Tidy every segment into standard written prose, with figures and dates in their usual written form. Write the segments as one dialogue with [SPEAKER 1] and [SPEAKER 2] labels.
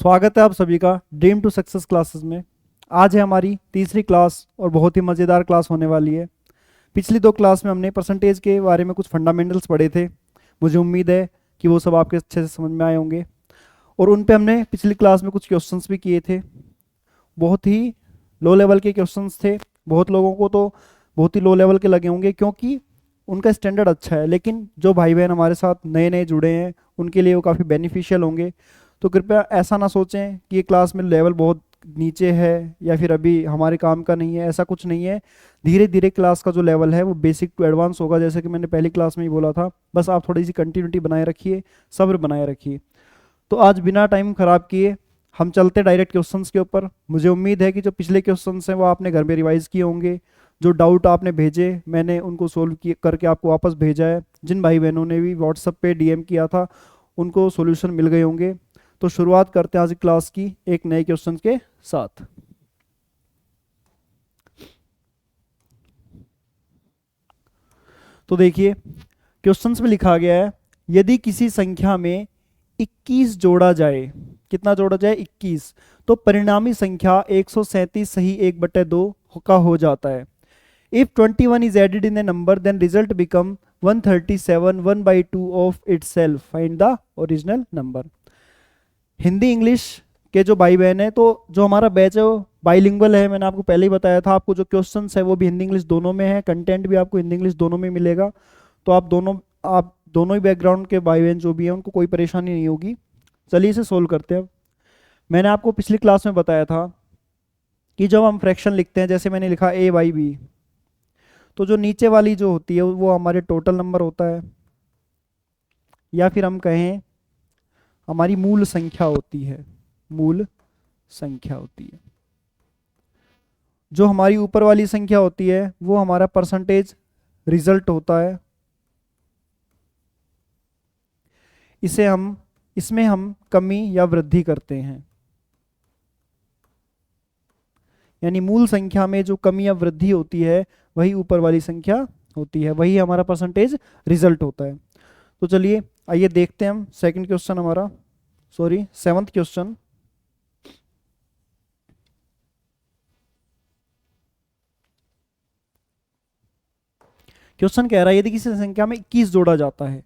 [SPEAKER 1] स्वागत है आप सभी का ड्रीम टू सक्सेस क्लासेस में। आज है हमारी तीसरी क्लास और बहुत ही मज़ेदार क्लास होने वाली है। पिछली दो क्लास में हमने परसेंटेज के बारे में कुछ फंडामेंटल्स पढ़े थे। मुझे उम्मीद है कि वो सब आपके अच्छे से समझ में आए होंगे और उन पे हमने पिछली क्लास में कुछ क्वेश्चंस भी किए थे। बहुत ही लो लेवल के क्वेश्चंस थे। बहुत लोगों को तो बहुत ही लो लेवल के लगे होंगे क्योंकि उनका स्टैंडर्ड अच्छा है, लेकिन जो भाई बहन हमारे साथ नए नए जुड़े हैं उनके लिए वो काफ़ी बेनिफिशियल होंगे। तो कृपया ऐसा ना सोचें कि ये क्लास में लेवल बहुत नीचे है या फिर अभी हमारे काम का नहीं है, ऐसा कुछ नहीं है। धीरे धीरे क्लास का जो लेवल है वो बेसिक टू एडवांस होगा, जैसे कि मैंने पहली क्लास में ही बोला था। बस आप थोड़ी सी कंटिन्यूटी बनाए रखिए, सब्र बनाए रखिए। तो आज बिना टाइम खराब किए हम चलते डायरेक्ट क्वेश्चंस के ऊपर। मुझे उम्मीद है कि जो पिछले क्वेश्चंस हैं वो आपने घर में रिवाइज किए होंगे। जो डाउट आपने भेजे मैंने उनको सोल्व किए करके आपको वापस भेजा है। जिन भाई बहनों ने भी व्हाट्सएप पे डीएम किया था उनको सॉल्यूशन मिल गए होंगे। तो शुरुआत करते हैं आज की क्लास की एक नए क्वेश्चन के साथ। तो देखिए क्वेश्चंस में लिखा गया है, यदि किसी संख्या में 21 जोड़ा जाए, कितना जोड़ा जाए 21, तो परिणामी संख्या 137 सही 1/2 का हो जाता है। If 21 is added in a number then result become 137 1/2 of itself, find the original number। Hindi English के जो भाई बहन है, तो जो हमारा बैच है वो बाइलिंगुअल है। मैंने आपको पहले ही बताया था, आपको जो क्वेश्चंस है वो भी हिंदी इंग्लिश दोनों में है, कंटेंट भी आपको हिंदी इंग्लिश दोनों में मिलेगा। तो आप दोनों ही बैकग्राउंड के भाई बहन जो भी हैं उनको कोई परेशानी नहीं होगी। चलिए इसे सोल्व करते हैं। मैंने आपको पिछली क्लास में बताया था कि जब हम फ्रैक्शन लिखते हैं, जैसे मैंने लिखा a/b, तो जो नीचे वाली जो होती है वो हमारे टोटल नंबर होता है, या फिर हम कहें हमारी मूल संख्या होती है। मूल संख्या होती है। जो हमारी ऊपर वाली संख्या होती है वो हमारा परसेंटेज रिजल्ट होता है। इसमें हम कमी या वृद्धि करते हैं, यानी मूल संख्या में जो कमी या वृद्धि होती है वही ऊपर वाली संख्या होती है, वही हमारा परसेंटेज रिजल्ट होता है। तो चलिए आइए देखते हैं हम सेकंड क्वेश्चन हमारा, सॉरी सेवंथ क्वेश्चन। क्वेश्चन कह रहा है यदि किसी संख्या में 21 जोड़ा जाता है,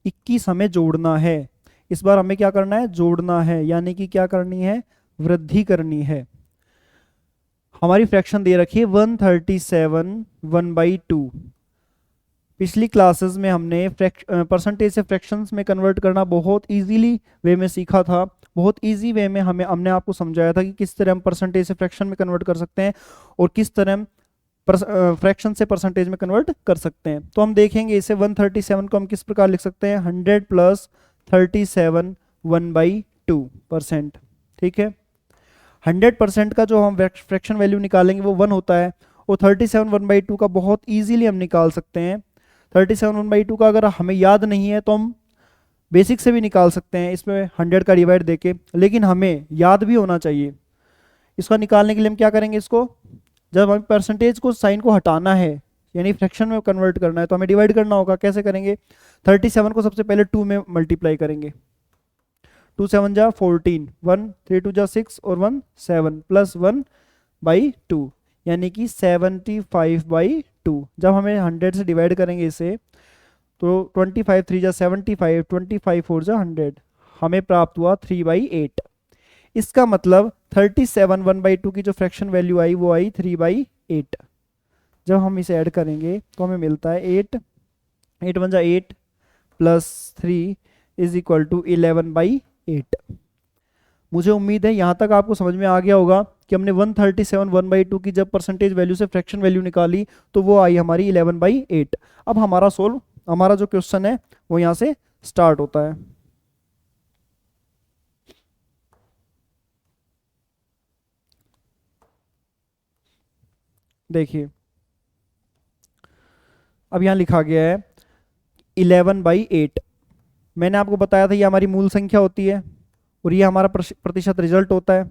[SPEAKER 1] 21 हमें जोड़ना है। इस बार हमें क्या करना है? जोड़ना है, यानी कि क्या करनी है? वृद्धि करनी है। हमारी फ्रैक्शन दे रखी है 137 1/2। पिछली क्लासेस में हमने परसेंटेज से फ्रैक्शंस में कन्वर्ट करना बहुत इजीली वे में सीखा था। बहुत इजी वे में हमने आपको समझाया था कि किस तरह हम परसेंटेज से फ्रैक्शन में कन्वर्ट कर सकते हैं और किस तरह हम फ्रैक्शन से परसेंटेज में कन्वर्ट कर सकते हैं। तो हम देखेंगे इसे 137 को हम किस प्रकार लिख सकते हैं? 100 + 37 1/2%। ठीक है, 100% का जो हम फ्रैक्शन वैल्यू निकालेंगे वो 1 होता है, और 37 1/2 का बहुत इजीली हम निकाल सकते हैं। 37 1/2 का अगर हमें याद नहीं है तो हम बेसिक से भी निकाल सकते हैं, इसमें 100 का डिवाइड देके, लेकिन हमें याद भी होना चाहिए। इसका निकालने के लिए हम क्या करेंगे? इसको जब हमें परसेंटेज को साइन को हटाना है यानी फ्रैक्शन में कन्वर्ट करना है तो हमें डिवाइड करना होगा। कैसे करेंगे? 37 को सबसे पहले 2 में मल्टीप्लाई करेंगे। 2 7 जा 14, 1 3 2 जा 6 और 1 7 + 1/2, यानी कि 75/2। जब हमें 100 से डिवाइड करेंगे इसे तो 25 3 जा 75, 25 4 जा 100, हमें प्राप्त हुआ 3/8। इसका मतलब 37 1/2 की जो फ्रैक्शन वैल्यू आई वो आई 3/8। जब हम इसे ऐड करेंगे तो हमें मिलता है 8 8 1 जा 8 + 3 = 11/8। मुझे उम्मीद है यहाँ तक आपको समझ में आ गया होगा कि हमने 137 1/2 की जब परसेंटेज वैल्यू से फ्रैक्शन वैल्यू निकाली तो वो आई हमारी 11/8। अब हमारा जो क्वेश्चन है वो यहाँ से स्टार्ट होता है। देखिए अब यहाँ लिखा गया है 11/8। मैंने आपको बताया था ये हमारी मूल संख्या होती है और ये हमारा प्रतिशत रिजल्ट होता है।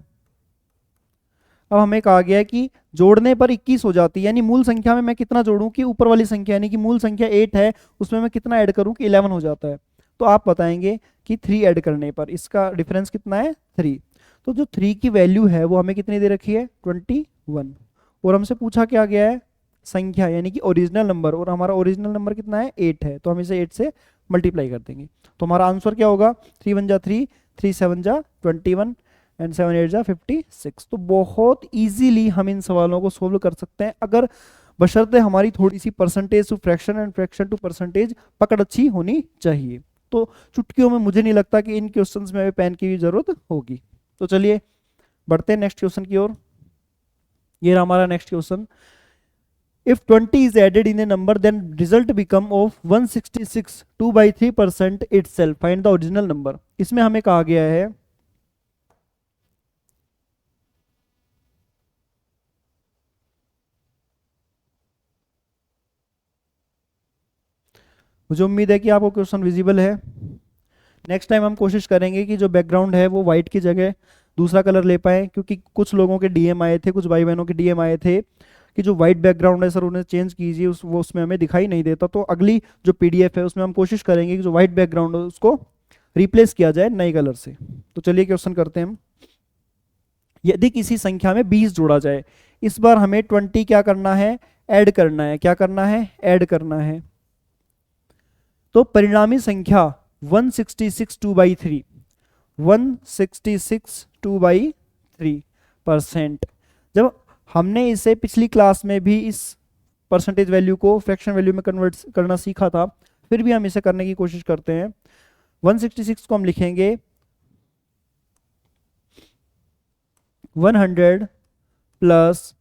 [SPEAKER 1] अब हमें कहा गया है कि जोड़ने पर 21 हो जाती है, यानी मूल संख्या में मैं कितना जोड़ूं कि ऊपर वाली संख्या यानी कि मूल संख्या 8 है उसमें मैं कितना ऐड करूं कि 11 हो जाता है। तो आप बताएंगे कि 3 ऐड करने पर इसका डिफरेंस कितना है? 3। तो जो 3 की वैल्यू है वो हमें कितनी दे रखी है 21, और हमसे पूछा क्या गया है संख्या यानी कि ओरिजिनल नंबर, और हमारा ओरिजिनल नंबर कितना है 8 है, तो हम इसे 8 से मल्टीप्लाई कर देंगे। तो हमारा आंसर क्या होगा 3 1 जा 3, 3 7 जा 21 एंड 7 8 जा 56। तो बहुत इजीली हम इन सवालों को सोल्व कर सकते हैं, अगर बशर्ते हमारी थोड़ी सी percentage to fraction and fraction to percentage पकड़ अच्छी होनी चाहिए। तो चुटकियों में मुझे नहीं लगता कि इन क्वेश्चंस में पेन की भी जरूरत होगी। तो चलिए बढ़ते हैं नेक्स्ट क्वेश्चन की ओर। ये रहा हमारा next question. If 20 is added in a number, then result become of 166 2/3% itself. Find the original number. इसमें हमें कहा गया है मुझे उम्मीद है कि आपको क्वेश्चन विजिबल है। नेक्स्ट टाइम हम कोशिश करेंगे कि जो बैकग्राउंड है वो वाइट की जगह दूसरा कलर ले पाए, क्योंकि कुछ लोगों के डीएम आए थे, कुछ भाई बहनों के डीएम आए थे कि जो वाइट बैकग्राउंड है सर उन्हें चेंज कीजिए, वो उसमें हमें दिखाई नहीं देता। तो अगली जो पीडीएफ है उसमें हम कोशिश करेंगे कि जो वाइट बैकग्राउंड है उसको रिप्लेस किया जाए नए कलर से। तो चलिए क्वेश्चन करते हैं हम। यदि किसी संख्या में 20 जोड़ा जाए, इस बार हमें 20 क्या करना है ऐड करना है। क्या करना है ऐड करना है। तो परिणामी संख्या 166 2/3, 166 2/3%। जब हमने इसे पिछली क्लास में भी इस परसेंटेज वैल्यू को फ्रैक्शन वैल्यू में कन्वर्ट करना सीखा था, फिर भी हम इसे करने की कोशिश करते हैं। 166 को हम लिखेंगे 100 प्लस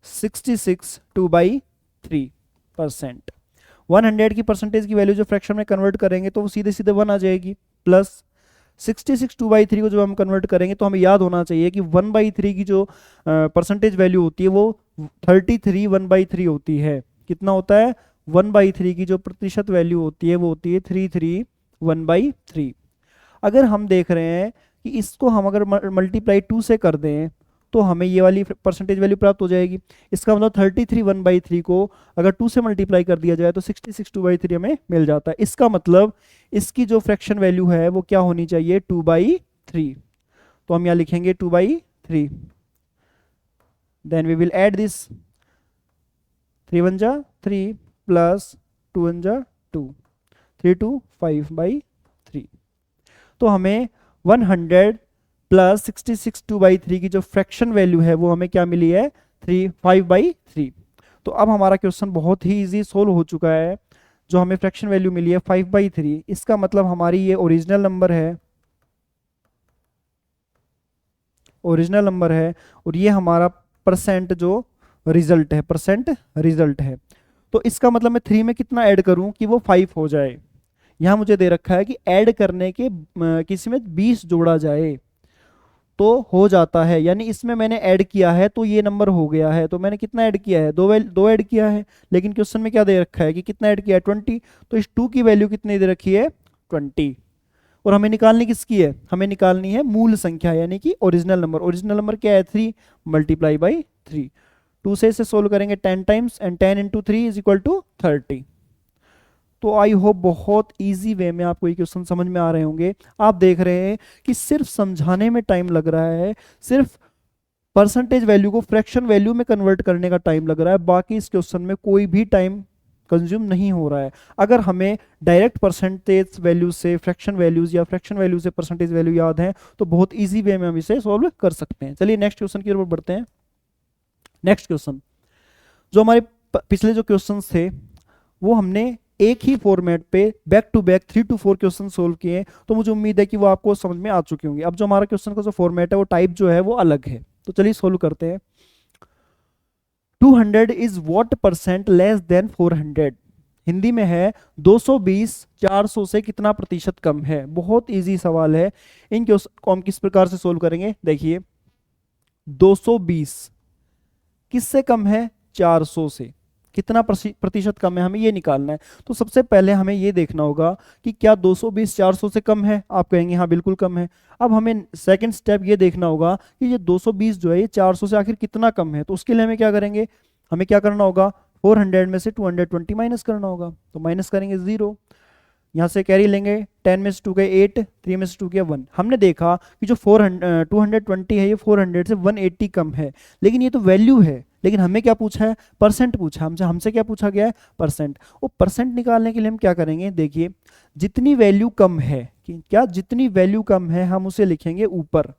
[SPEAKER 1] 66 2/3%। 100 की परसेंटेज की वैल्यू जो फ्रैक्शन में कन्वर्ट करेंगे तो वो सीधे सीधे 1 आ जाएगी, प्लस 66 2/3 को जब हम कन्वर्ट करेंगे तो हमें याद होना चाहिए कि 1/3 की जो परसेंटेज वैल्यू होती है वो 33 1/3 होती है। कितना होता है 1/3 की जो प्रतिशत वैल्यू होती है वो होती है 33 1/3। अगर हम देख रहे हैं कि इसको हम अगर मल्टीप्लाई 2 से कर दें तो हमें ये वाली परसेंटेज वैल्यू प्राप्त हो जाएगी। इसका मतलब 33 1/3 को अगर 2 से मल्टीप्लाई कर दिया जाए तो 66 2/3 हमें मिल जाता है। इसका मतलब इसकी जो फ्रैक्शन वैल्यू है वो क्या होनी चाहिए 2/3। तो हम यहाँ लिखेंगे 2/3। Then we will add this 3 1 जा 3 प्लस 2 1 जा 2, 3 2 5/3। तो हमें 100 प्लस 66 2/3 की जो फ्रैक्शन वैल्यू है वो हमें क्या मिली है 5/3। तो अब हमारा क्वेश्चन बहुत ही इजी सोल्व हो चुका है। जो हमें फ्रैक्शन वैल्यू मिली है 5/3, इसका मतलब हमारी ये ओरिजिनल नंबर है, ओरिजिनल नंबर है, और ये हमारा परसेंट जो रिजल्ट है, परसेंट रिजल्ट है। तो इसका मतलब मैं 3 में कितना ऐड करूं कि वो 5 हो जाए। यहां मुझे दे रखा है कि ऐड करने के किसी में 20 जोड़ा जाए तो हो जाता है, यानी इसमें मैंने ऐड किया है तो ये नंबर हो गया है। तो मैंने कितना ऐड किया है दो ऐड किया है, लेकिन क्वेश्चन में क्या दे रखा है कि कितना ऐड किया है 20। तो इस 2 की वैल्यू कितनी दे रखी है 20, और हमें निकालनी किसकी है हमें निकालनी है मूल संख्या यानी कि ओरिजिनल नंबर। ओरिजिनल नंबर क्या है 3 मल्टीप्लाई बाई 3। 2 से इसे सोल्व करेंगे 10 times and 10 into 3 is equal to 30। तो आई होप बहुत इजी वे में आपको ये क्वेश्चन समझ में आ रहे होंगे। आप देख रहे हैं कि सिर्फ समझाने में टाइम लग रहा है, सिर्फ परसेंटेज वैल्यू को फ्रैक्शन वैल्यू में कन्वर्ट करने का टाइम लग रहा है, बाकी इस क्वेश्चन में कोई भी टाइम कंज्यूम नहीं हो रहा है। अगर हमें डायरेक्ट परसेंटेज वैल्यू से फ्रैक्शन वैल्यूज या फ्रैक्शन वैल्यू से परसेंटेज वैल्यू याद है तो बहुत इजी वे में हम इसे सॉल्व कर सकते हैं। चलिए नेक्स्ट क्वेश्चन की ओर बढ़ते हैं। नेक्स्ट क्वेश्चन, जो हमारे पिछले जो क्वेश्चन थे वो हमने एक ही फॉर्मेट पे back to back 3 to 4 question solve किए, तो मुझे उम्मीद है कि वो आपको समझ में आ चुके होंगे। अब जो हमारा क्वेश्चन का जो फॉर्मेट है वो टाइप जो है वो अलग है। तो चलिए सोल्व करते हैं। 200 is what percent less than 400। Hindi में है 220 400 से कितना प्रतिशत कम है। बहुत इजी सवाल है। इन क्वेश्चन को हम किस प्रकार से सोल्व करेंगे, देखिए 220 किससे कम है 400 से, कितना प्रतिशत कम है हमें ये निकालना है। तो सबसे पहले हमें ये देखना होगा कि क्या 220 400 से कम है। आप कहेंगे हाँ बिल्कुल कम है। अब हमें सेकंड स्टेप ये देखना होगा कि ये 220 जो है ये 400 से आखिर कितना कम है। तो उसके लिए हमें क्या करेंगे, हमें क्या करना होगा 400 में से 220 माइनस करना होगा। तो माइनस करेंगे 0, यहाँ से कैरी लेंगे, 10 में से 2 गए 8, 3 में से 2 गया 1। हमने देखा कि जो 220 है ये 400 से 180 कम है, लेकिन ये तो वैल्यू है, लेकिन हमें क्या पूछा है, परसेंट पूछा हमसे। हमसे क्या पूछा गया है, परसेंट। वो परसेंट निकालने के लिए हम क्या करेंगे, देखिए जितनी वैल्यू कम है, कि क्या जितनी वैल्यू कम है हम उसे लिखेंगे ऊपर,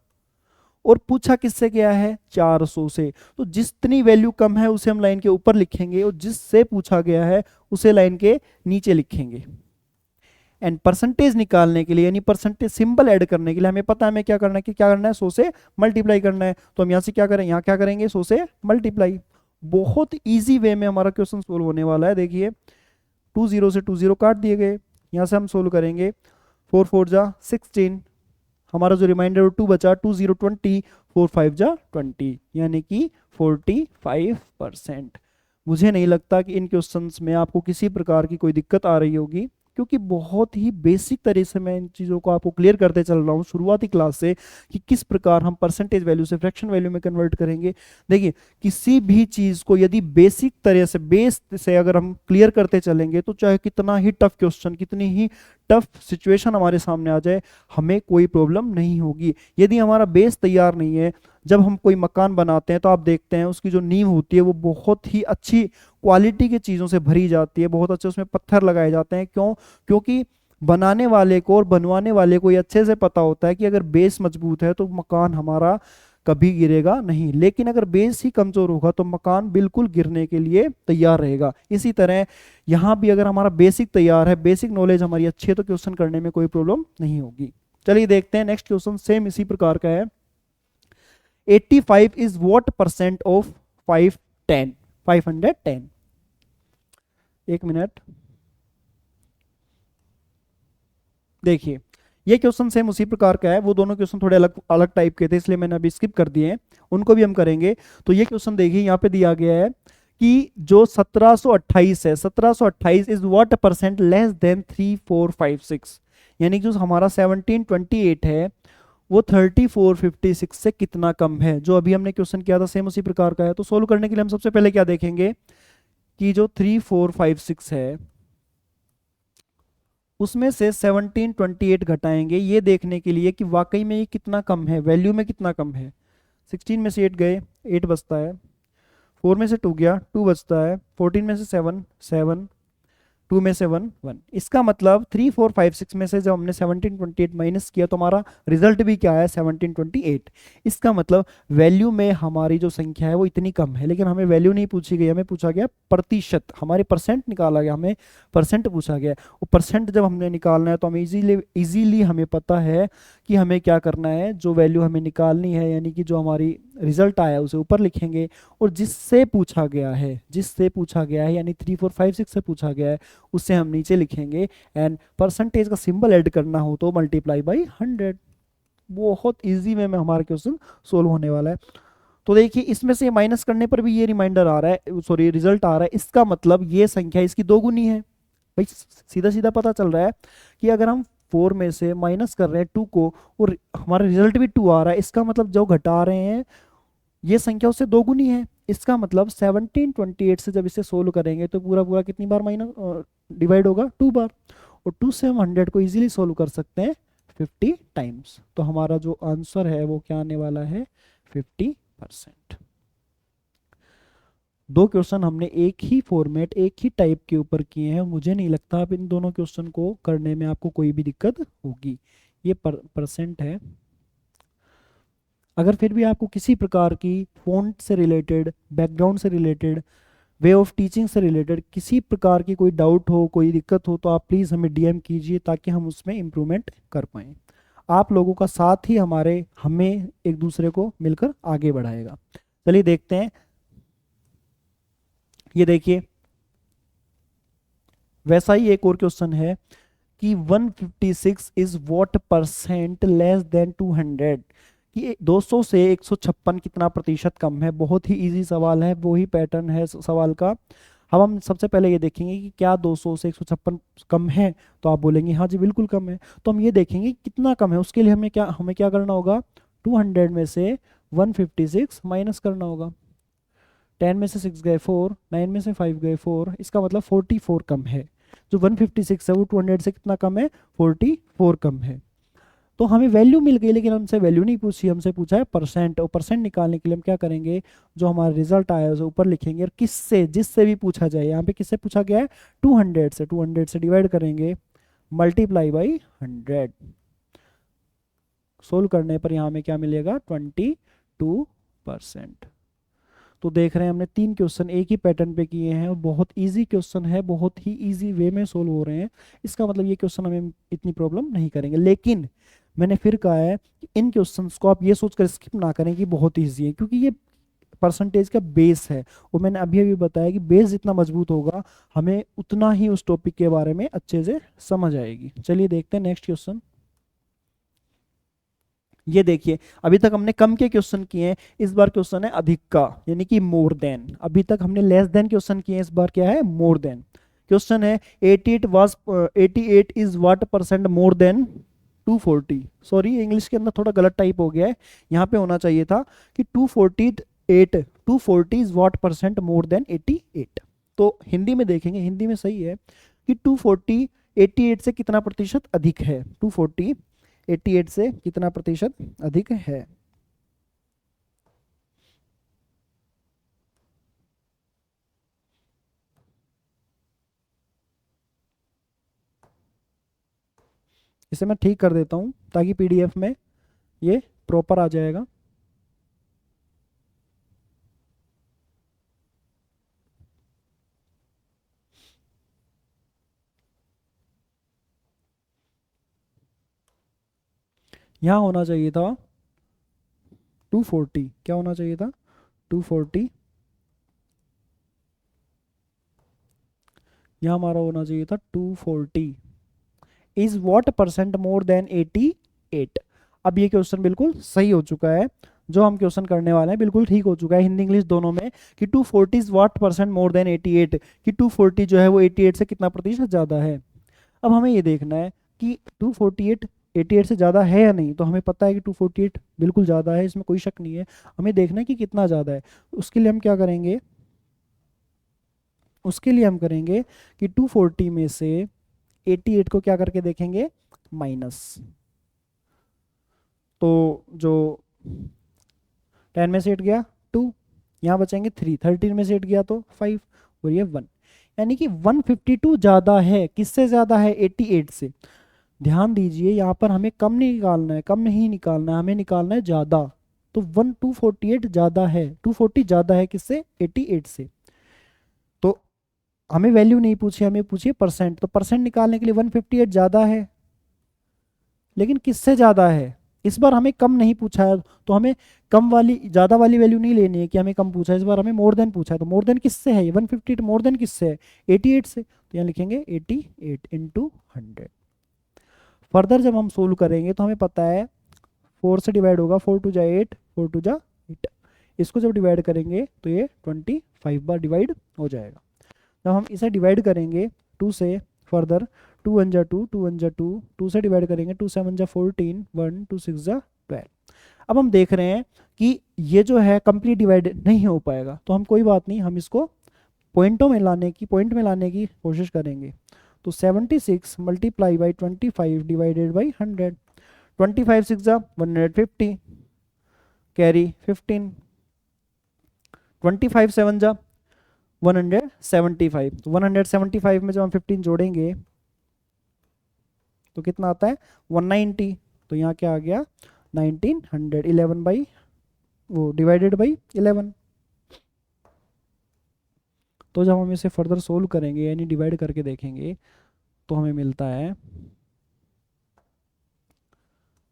[SPEAKER 1] और पूछा किससे गया है, 400 से, तो जितनी वैल्यू कम है उसे हम लाइन के ऊपर लिखेंगे, और जिससे पूछा गया है उसे लाइन के नीचे लिखेंगे। एंड परसेंटेज निकालने के लिए, यानी परसेंटेज सिंबल ऐड करने के लिए हमें पता है हमें क्या करना है, कि क्या करना है, 100 से मल्टीप्लाई करना है। तो हम यहाँ से क्या करें, यहाँ क्या करेंगे, 100 से मल्टीप्लाई। बहुत इजी वे में हमारा क्वेश्चन सोल्व होने वाला है। देखिए 2 0 से 2 0 काट दिए गए, यहाँ से हम सोल्व करेंगे, 4 4 जा 16, हमारा जो रिमाइंडर 2 बचा, 2 0 20, 4 5 जा 20, यानी कि 45%। मुझे नहीं लगता कि इन क्वेश्चंस में आपको किसी प्रकार की कोई दिक्कत आ रही होगी, क्योंकि बहुत ही बेसिक तरीके से मैं इन चीज़ों को आपको क्लियर करते चल रहा हूँ शुरुआती क्लास से, कि किस प्रकार हम परसेंटेज वैल्यू से फ्रैक्शन वैल्यू में कन्वर्ट करेंगे। देखिए किसी भी चीज़ को यदि बेसिक तरह से, बेस से अगर हम क्लियर करते चलेंगे, तो चाहे कितना ही टफ क्वेश्चन, कितनी ही टफ सिचुएशन हमारे सामने आ जाए, हमें कोई प्रॉब्लम नहीं होगी। यदि हमारा बेस तैयार नहीं है, जब हम कोई मकान बनाते हैं तो आप देखते हैं उसकी जो नींव होती है वो बहुत ही अच्छी क्वालिटी की चीज़ों से भरी जाती है, बहुत अच्छे उसमें पत्थर लगाए जाते हैं। क्यों? क्योंकि बनाने वाले को और बनवाने वाले को ये अच्छे से पता होता है कि अगर बेस मजबूत है तो मकान हमारा कभी गिरेगा नहीं, लेकिन अगर बेस ही कमजोर होगा तो मकान बिल्कुल गिरने के लिए तैयार रहेगा। इसी तरह यहाँ भी अगर हमारा बेसिक तैयार है, बेसिक नॉलेज हमारी अच्छी है, तो क्वेश्चन करने में कोई प्रॉब्लम नहीं होगी। चलिए देखते हैं नेक्स्ट क्वेश्चन, सेम इसी प्रकार का है। 85 is what percent of 510? एक मिनट, देखिए ये क्वेश्चन सेम उसी प्रकार का है। वो दोनों क्वेश्चन थोड़े अलग अलग टाइप के थे, इसलिए मैंने अभी स्किप कर दिए हैं, उनको भी हम करेंगे। तो ये क्वेश्चन देखिए यहाँ पे दिया गया है कि जो 1728 है, 1728 is what percent less than 3456, यानी कि जो हमारा 1728 है वो 3456 से कितना कम है। जो अभी हमने क्वेश्चन किया था सेम उसी प्रकार का है। तो सोल्व करने के लिए हम सबसे पहले क्या देखेंगे, कि जो 3456 है उसमें से 1728 घटाएंगे, ये देखने के लिए कि वाकई में ये कितना कम है, वैल्यू में कितना कम है। 16 में से 8 गए, 8 बचता है, 4 में से 2 गया, 2 बचता है, 14 में से 7 7, 2 में से 1 1। इसका मतलब 3 4 5 6 में से जब हमने 1728 माइनस किया तो हमारा रिजल्ट भी क्या है, 1728। इसका मतलब वैल्यू में हमारी जो संख्या है वो इतनी कम है, लेकिन हमें वैल्यू नहीं पूछी गई, हमें पूछा गया प्रतिशत, हमारे परसेंट निकाला गया, हमें परसेंट पूछा गया। वो परसेंट जब हमने निकालना है तो हमें इजीली हमें पता है कि हमें क्या करना है, जो वैल्यू हमें निकालनी है, यानी कि जो हमारी रिजल्ट आया उसे ऊपर लिखेंगे, और जिससे पूछा गया है, जिससे पूछा गया है यानी 3 4 5 6 से पूछा गया है उससे हम नीचे लिखेंगे। एंड परसेंटेज का सिंबल ऐड करना हो तो मल्टीप्लाई बाई 100। बहुत इजी वे में हमारा क्वेश्चन सोल्व होने वाला है। तो देखिए इसमें से माइनस करने पर भी ये रिमाइंडर आ रहा है, सॉरी रिजल्ट आ रहा है, इसका मतलब ये संख्या इसकी दोगुनी है। भाई सीधा सीधा पता चल रहा है कि अगर हम 4 में से माइनस कर रहे हैं 2 को और हमारा रिजल्ट भी 2 आ रहा है, इसका मतलब जो घटा रहे हैं ये संख्या उससे दोगुनी है। इसका मतलब 1728 से जब इसे सोल्व करेंगे तो पूरा पूरा कितनी बार माइनस डिवाइड होगा, 2 बार, और 2 से हम 100 को इजीली सोल्व कर सकते हैं 50 टाइम्स। तो हमारा जो आंसर है वो क्या आने वाला है, 50%। दो क्वेश्चन हमने एक ही फॉर्मेट, एक ही टाइप के ऊपर किए हैं। मुझे नहीं लगता अब इन दोनों क्वेश्चन को करने में आपको कोई भी दिक्कत होगी। ये परसेंट है। अगर फिर भी आपको किसी प्रकार की फ़ॉन्ट से रिलेटेड, बैकग्राउंड से रिलेटेड, वे ऑफ टीचिंग से रिलेटेड किसी प्रकार की कोई डाउट हो, कोई दिक्कत हो, तो आप प्लीज़ हमें डीएम कीजिए ताकि हम उसमें इम्प्रूवमेंट कर पाएँ। आप लोगों का साथ ही हमें एक दूसरे को मिलकर आगे बढ़ाएगा। चलिए देखते हैं। ये देखिए वैसा ही एक और क्वेश्चन है कि 156 is what percent less than 200, कि 200 से 156 कितना प्रतिशत कम है। बहुत ही इजी सवाल है, वो ही पैटर्न है सवाल का। अब हम सबसे पहले ये देखेंगे कि क्या 200 से 156 कम है, तो आप बोलेंगे हाँ जी बिल्कुल कम है। तो हम ये देखेंगे कितना कम है, उसके लिए हमें क्या करना होगा, 200 में से 156 माइनस करना होगा। 10 में से 6 गए 4, 9 में से 5 गए 4, इसका मतलब 44 कम है। जो 156 है वो 200 से कितना कम है, 44 कम है। तो हमें वैल्यू मिल गई, लेकिन हमसे वैल्यू नहीं पूछी, हमसे पूछा है परसेंट। और परसेंट निकालने के लिए हम क्या करेंगे, जो हमारा रिजल्ट आया है उसे ऊपर लिखेंगे, और किससे, जिससे भी पूछा जाए, यहाँ पे किससे पूछा गया है, 200 से, 200 से डिवाइड करेंगे, मल्टीप्लाई बाई 100। सोल्व करने पर यहाँ में क्या मिलेगा, 22%। तो देख रहे हैं हमने 3 क्वेश्चन एक ही पैटर्न पे किए हैं, और बहुत इजी क्वेश्चन है, बहुत ही इजी वे में सोल्व हो रहे हैं। इसका मतलब ये क्वेश्चन हमें इतनी प्रॉब्लम नहीं करेंगे। लेकिन मैंने फिर कहा है कि इन क्वेश्चंस को आप ये सोचकर स्किप ना करें कि बहुत ईजी है, क्योंकि ये परसेंटेज का बेस है। और मैंने अभी अभी बताया कि बेस जितना मजबूत होगा, हमें उतना ही उस टॉपिक के बारे में अच्छे से समझ आएगी। चलिए देखते हैं नेक्स्ट क्वेश्चन। ये देखिए, अभी तक हमने कम के क्वेश्चन किए हैं, इस बार क्वेश्चन है अधिक का, यानी कि मोर देन। अभी तक हमने लेस देन क्वेश्चन किए हैं, इस बार क्या है, मोर देन। क्वेश्चन है 88 is what percent more than 240। Sorry, English के अंदर थोड़ा गलत टाइप हो गया है, यहाँ पे होना चाहिए था कि 240 is what percent more than 88। तो हिंदी में देखेंगे, हिंदी में सही है कि 240 88 से कितना प्रतिशत अधिक है, 240 88 से कितना प्रतिशत अधिक है। इसे मैं ठीक कर देता हूं ताकि पीडीएफ में ये प्रॉपर आ जाएगा। यहां होना चाहिए था 240, क्या होना चाहिए था, 240। यहाँ हमारा होना चाहिए था 240 is what percent more than 88। अब ये क्वेश्चन बिल्कुल सही हो चुका है, जो हम क्वेश्चन करने वाले हैं बिल्कुल ठीक हो चुका है, हिंदी इंग्लिश दोनों में, कि 240 is what percent more than 88, कि 240 जो है वो 88 से कितना प्रतिशत ज़्यादा है। अब हमें ये देखना है कि 248 88 से ज़्यादा है या नहीं। तो हमें पता है कि 248 बिल्कुल ज़्यादा है, इसमें कोई शक नहीं है। हमें देखना है कि कितना ज़्यादा है। उसके लिए हम क्या करेंगे, उसके लिए हम करेंगे कि 240 में से 88 को क्या करके देखेंगे, माइनस। तो जो 10 में से 8 गया 2, यहाँ बचेंगे 3, 13 में से 8 गया तो 5, और ये 1, यानी कि 152 ज़्यादा है। किससे ज़्यादा है, 88 से। ध्यान दीजिए, यहाँ पर हमें कम नहीं निकालना है, कम नहीं निकालना है, हमें निकालना है ज़्यादा। तो 248 ज़्यादा है, 240 ज़्यादा है किससे, 88 से। तो हमें वैल्यू नहीं पूछी, हमें पूछिए परसेंट। तो परसेंट निकालने के लिए 158 ज़्यादा है, लेकिन किससे ज़्यादा है, इस बार हमें कम नहीं पूछा है। तो हमें कम वाली, ज़्यादा वाली वैल्यू नहीं लेनी है कि हमें कम पूछा है, इस बार हमें मोर देन पूछा है। तो मोर देन किससे है, 158 मोर देन किससे है, 88 से। तो यहाँ लिखेंगे 88 इंटू 100। फर्दर जब हम सोल्व करेंगे तो हमें पता है 4 से डिवाइड होगा, 4 टू जा 8, 4 टू जा 8। इसको जब डिवाइड करेंगे तो ये 25 बार डिवाइड हो जाएगा। जब हम इसे डिवाइड करेंगे 2 से, फर्दर 2 1 जा 2, 2 1 जा 2, 2 से डिवाइड करेंगे, 2 7 जा 14, 1 2 6 जा 12। अब हम देख रहे हैं कि ये जो है कंप्लीट डिवाइड नहीं हो पाएगा, तो हम कोई बात नहीं, हम इसको पॉइंट में लाने की कोशिश करेंगे। तो 76 मल्टीप्लाई बाई 25 डिवाइडेड बाई 100, 25 6 जा 150, कैरी 15, 25 7 जा 175। तो 175 में जब हम 15 जोड़ेंगे तो कितना आता है, 190। तो यहाँ क्या आ गया, 1900, 11 बाई वो डिवाइडेड बाई 11। तो जब हम इसे फर्दर सोल्व करेंगे, यानी डिवाइड करके देखेंगे, तो हमें मिलता है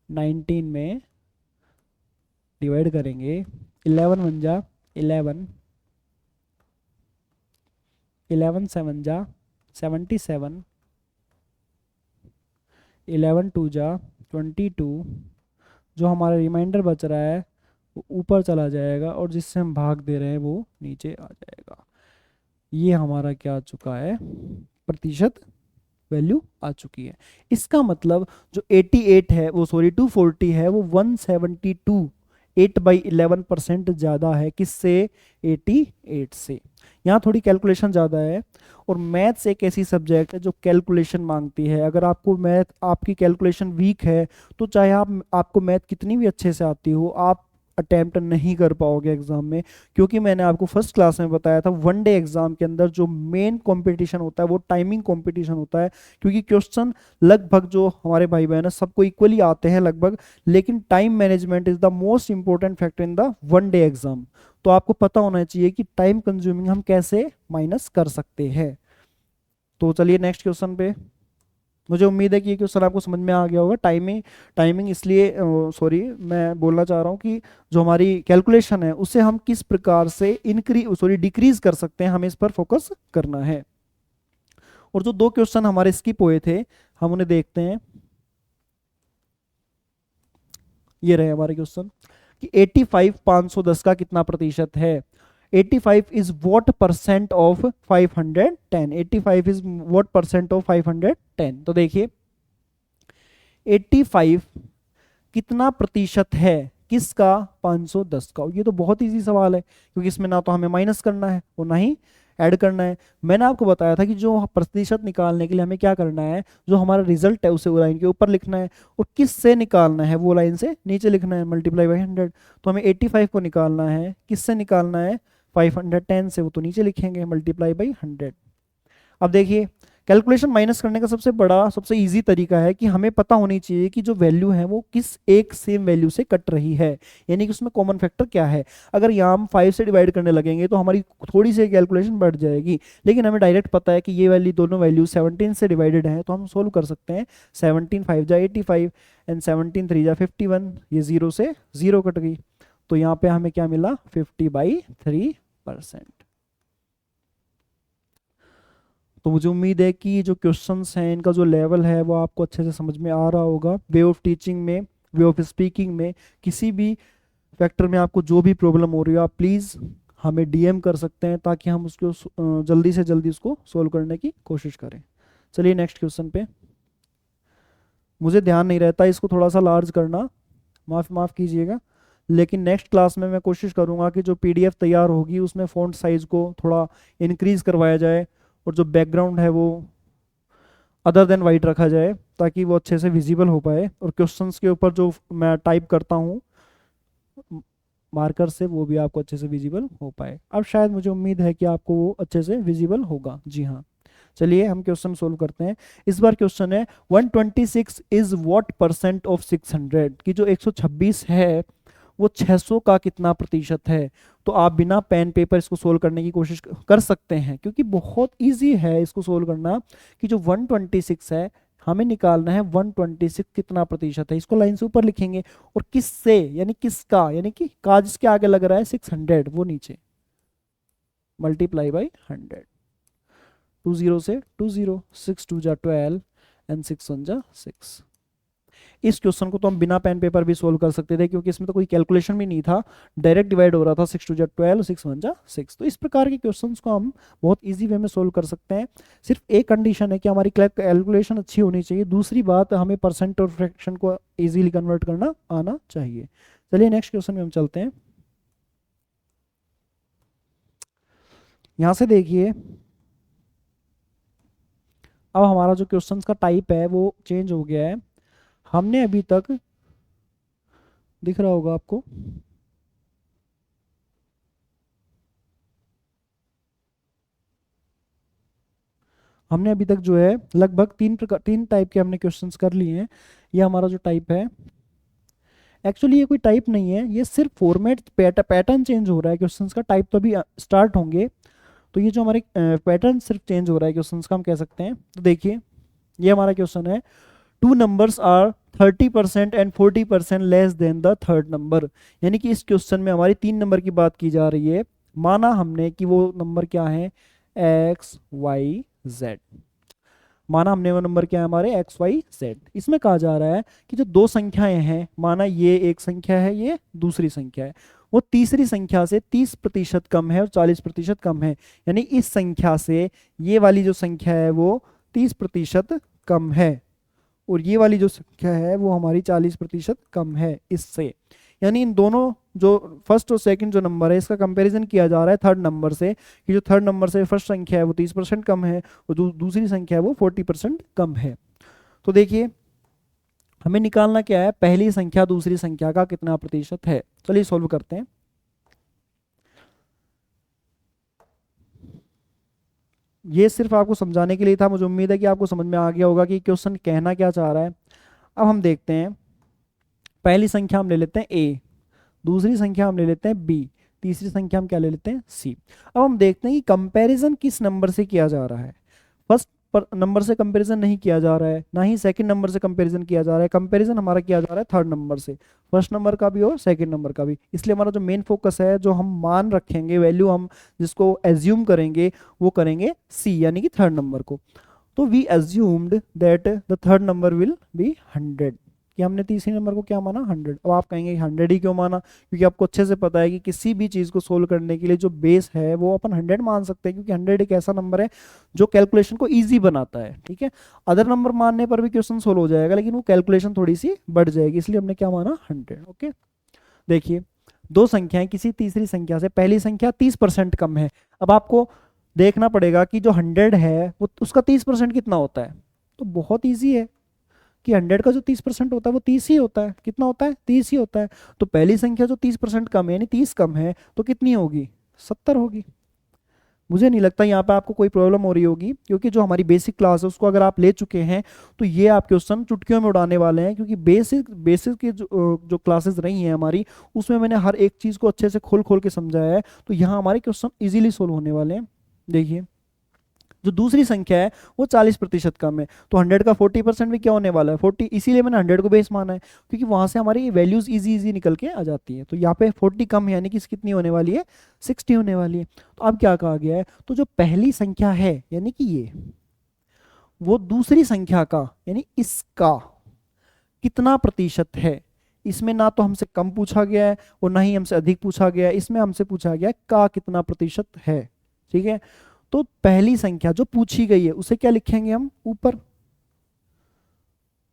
[SPEAKER 1] 19 में डिवाइड करेंगे, 11 1 जा 11, 11 7 जा 77, 11 2 जा 22। जो हमारा रिमाइंडर बच रहा है वो ऊपर चला जाएगा, और जिससे हम भाग दे रहे हैं वो नीचे आ जाएगा। ये हमारा क्या आ चुका है, प्रतिशत वैल्यू आ चुकी है। इसका मतलब जो 88 है वो, सॉरी 240 है, वो 172 8/11% ज़्यादा है किससे, 88 से। यहाँ थोड़ी कैलकुलेशन ज़्यादा है, और मैथ्स एक ऐसी सब्जेक्ट है जो कैलकुलेशन मांगती है। अगर आपको मैथ, आपकी कैलकुलेशन वीक है, तो चाहे आपको मैथ कितनी भी अच्छे से आती हो, आप अटेम्प्ट नहीं कर पाओगे एग्जाम में। क्योंकि मैंने आपको फर्स्ट क्लास में बताया था, वन डे एग्जाम के अंदर जो मेन कंपटीशन होता है वो टाइमिंग कंपटीशन होता है। क्योंकि क्वेश्चन लगभग जो हमारे भाई बहन है सबको इक्वली आते हैं लगभग, लेकिन time management is the most important factor in the one day exam. तो आपको पता होना चाहिए कि टाइम कंज्यूमिंग हम कैसे माइनस कर सकते हैं। तो चलिए नेक्स्ट क्वेश्चन पे। मुझे उम्मीद है कि ये क्वेश्चन आपको समझ में आ गया होगा। टाइमिंग टाइमिंग इसलिए, सॉरी, मैं बोलना चाह रहा हूँ कि जो हमारी कैलकुलेशन है उसे हम किस प्रकार से डिक्रीज कर सकते हैं, हमें इस पर फोकस करना है। और जो दो क्वेश्चन हमारे स्किप हुए थे हम उन्हें देखते हैं। ये रहे हमारे क्वेश्चन कि 85 510 का कितना प्रतिशत है। 85 is what percent of 510। 85 is what percent of 510। तो देखिए 85 कितना प्रतिशत है किसका, 510 का। ये तो बहुत इजी सवाल है, क्योंकि इसमें ना तो हमें माइनस करना है और ना ही ऐड करना है। मैंने आपको बताया था कि जो प्रतिशत निकालने के लिए हमें क्या करना है, जो हमारा रिजल्ट है उसे वो लाइन के ऊपर लिखना है, और किस से निकालना है, वो लाइन से नीचे लिखना है, मल्टीप्लाई बाई 100। तो हमें 85 को निकालना है, किससे निकालना है, 510 से, वो तो नीचे लिखेंगे, मल्टीप्लाई बाई 100। अब देखिए कैलकुलेशन माइनस करने का सबसे बड़ा, सबसे इजी तरीका है कि हमें पता होनी चाहिए कि जो वैल्यू है वो किस एक सेम वैल्यू से कट रही है, यानी कि उसमें कॉमन फैक्टर क्या है। अगर यहाँ हम 5 से डिवाइड करने लगेंगे तो हमारी थोड़ी सी कैलकुलेशन बढ़ जाएगी, लेकिन हमें डायरेक्ट पता है कि ये वैल्यू, दोनों वैल्यू 17 से डिवाइडेड है, तो हम सोल्व कर सकते हैं। 17 5 जा 85 एंड 17 3 जा 51, ये 0 से 0 कट गई, तो यहाँ पे हमें क्या मिला, 50/3%। तो मुझे उम्मीद है कि जो क्वेश्चंस हैं इनका जो लेवल है वो आपको अच्छे से समझ में आ रहा होगा। वे ऑफ टीचिंग में, वे ऑफ स्पीकिंग में, किसी भी फैक्टर में आपको जो भी प्रॉब्लम हो रही हो, आप प्लीज़ हमें डीएम कर सकते हैं, ताकि हम उसको जल्दी से जल्दी उसको सोल्व करने की कोशिश करें। चलिए नेक्स्ट क्वेश्चन पे। मुझे ध्यान नहीं रहता इसको थोड़ा सा लार्ज करना, माफ़ कीजिएगा, लेकिन नेक्स्ट क्लास में मैं कोशिश करूँगा कि जो पीडीएफ तैयार होगी उसमें फ़ॉन्ट साइज़ को थोड़ा इंक्रीज़ करवाया जाए, और जो बैकग्राउंड है वो अदर देन वाइट रखा जाए, ताकि वो अच्छे से विजिबल हो पाए, और क्वेश्चंस के ऊपर जो मैं टाइप करता हूँ मार्कर से, वो भी आपको अच्छे से विजिबल हो पाए। अब शायद मुझे उम्मीद है कि आपको वो अच्छे से विजिबल होगा। जी हाँ, चलिए हम क्वेश्चन सोल्व करते हैं। इस बार क्वेश्चन है 126 इज व्हाट परसेंट ऑफ 600, की जो 126 है वो 600 का कितना प्रतिशत है। तो आप बिना पेन पेपर इसको सोल्व करने की कोशिश कर सकते हैं, क्योंकि बहुत इजी है इसको सोल्व करना। कि जो 126 है हमें निकालना है 126 कितना प्रतिशत है, इसको लाइन से ऊपर लिखेंगे, और किससे, यानी किसका, यानी कि का जिसके आगे लग रहा है 600 वो नीचे, मल्टीप्लाई बाई 100। 20 से 20, 6 2 जा 12 एंड 6 1 जा 6। इस क्वेश्चन को तो हम बिना पेन पेपर भी सोल्व कर सकते थे, क्योंकि इसमें तो कोई कैलकुलेशन भी नहीं था, डायरेक्ट डिवाइड हो रहा था, 6 2 जा 12, 6 1 जा 6। तो इस प्रकार के क्वेश्चंस को हम बहुत इजी वे में सोल्व कर सकते हैं। सिर्फ एक कंडीशन है कि हमारी कैलकुलेशन अच्छी होनी चाहिए, दूसरी बात हमें परसेंट और फ्रैक्शन को ईजिली कन्वर्ट करना आना चाहिए। चलिए नेक्स्ट क्वेश्चन में हम चलते हैं। यहाँ से देखिए, अब हमारा जो क्वेश्चंस का टाइप है वो चेंज हो गया है। हमने अभी तक, दिख रहा होगा आपको, हमने अभी तक जो है लगभग तीन टाइप के हमने क्वेश्चंस कर लिए हैं। ये हमारा जो टाइप है, एक्चुअली ये कोई टाइप नहीं है, ये सिर्फ फॉर्मेट पैटर्न चेंज हो रहा है, क्वेश्चंस का टाइप तो अभी स्टार्ट होंगे। तो ये जो हमारे पैटर्न सिर्फ चेंज हो रहा है क्वेश्चंस का, हम कह सकते हैं। तो देखिए ये हमारा क्वेश्चन है, 2 numbers are 30% and 40% less than the third number. यानी कि इस क्वेश्चन में हमारी 3 नंबर की बात की जा रही है। माना हमने कि वो नंबर क्या है, एक्स वाई जेड। माना हमने वो नंबर क्या है हमारे, एक्स वाई जेड। इसमें कहा जा रहा है कि जो दो संख्याएं हैं, माना ये एक संख्या है, ये दूसरी संख्या है, वो तीसरी संख्या से 30% कम है और 40% कम है। यानी इस संख्या से ये वाली जो संख्या है वो 30% कम है, और ये वाली जो संख्या है वो हमारी 40% कम है इससे। यानी इन दोनों जो फर्स्ट और सेकंड जो नंबर है इसका कंपैरिजन किया जा रहा है थर्ड नंबर से, कि जो थर्ड नंबर से फर्स्ट संख्या है वो 30% कम है और दूसरी संख्या है वो 40% कम है। तो देखिए हमें निकालना क्या है, पहली संख्या दूसरी संख्या का कितना प्रतिशत है। चलिए सॉल्व करते हैं। ये सिर्फ आपको समझाने के लिए था, मुझे उम्मीद है कि आपको समझ में आ गया होगा कि क्वेश्चन कहना क्या चाह रहा है। अब हम देखते हैं, पहली संख्या हम ले लेते हैं ए, दूसरी संख्या हम ले लेते हैं बी, तीसरी संख्या हम क्या ले लेते हैं सी। अब हम देखते हैं कि कंपैरिजन किस नंबर से किया जा रहा है। फर्स्ट पर नंबर से कंपैरिजन नहीं किया जा रहा है, ना ही सेकंड नंबर से कंपैरिजन किया जा रहा है, कंपैरिजन हमारा किया जा रहा है थर्ड नंबर से, फर्स्ट नंबर का भी और सेकंड नंबर का भी। इसलिए हमारा जो मेन फोकस है, जो हम मान रखेंगे वैल्यू, हम जिसको एज्यूम करेंगे वो करेंगे सी यानी कि थर्ड नंबर को। तो we assumed that the third number will be 100, कि हमने तीसरे नंबर को क्या माना 100। अब आप कहेंगे 100 ही क्यों माना, क्योंकि आपको अच्छे से पता है कि किसी भी चीज़ को सोल्व करने के लिए जो बेस है वो अपन 100 मान सकते हैं, क्योंकि 100 एक ऐसा नंबर है जो कैलकुलेशन को ईजी बनाता है। ठीक है, अदर नंबर मानने पर भी क्वेश्चन सोल्व हो जाएगा, लेकिन वो कैलकुलेशन थोड़ी सी बढ़ जाएगी, इसलिए हमने क्या माना 100। ओके, देखिए दो संख्याएं किसी तीसरी संख्या से, पहली संख्या 30% कम है। अब आपको देखना पड़ेगा कि जो 100 है वो उसका 30% कितना होता है। तो बहुत ईजी है कि 100 का जो 30% होता है वो 30 ही होता है। कितना होता है, 30 ही होता है। तो पहली संख्या जो 30% कम है यानी 30 कम है, तो कितनी होगी, 70 होगी। मुझे नहीं लगता यहाँ पे आपको कोई प्रॉब्लम हो रही होगी, क्योंकि जो हमारी बेसिक क्लास है उसको अगर आप ले चुके हैं तो ये आप क्वेश्चन चुटकियों में उड़ाने वाले हैं, क्योंकि बेसिक की जो क्लासेस रही हैं हमारी, उसमें मैंने हर एक चीज़ को अच्छे से खोल खोल के समझाया है। तो यहाँ हमारे क्वेश्चन इजीली सोल्व होने वाले हैं। देखिए जो दूसरी संख्या है वो 40% कम है, तो 100 का 40% भी क्या होने वाला है 40, इसीलिए मैंने 100 को बेस माना है, क्योंकि वहां से हमारी वैल्यूज इजी इजी निकल के आ जाती है। तो यहाँ पे 40 कम है यानी कि कितनी होने वाली है, 60 होने वाली है। तो अब क्या कहा गया है, तो जो पहली संख्या है यानी कि ये, वो दूसरी संख्या का यानी इसका कितना प्रतिशत है, इसमें ना तो हमसे कम पूछा गया है और ना ही हमसे अधिक पूछा गया है, इसमें हमसे पूछा गया है का कितना प्रतिशत है। ठीक है, तो पहली संख्या जो पूछी गई है उसे क्या लिखेंगे हम ऊपर,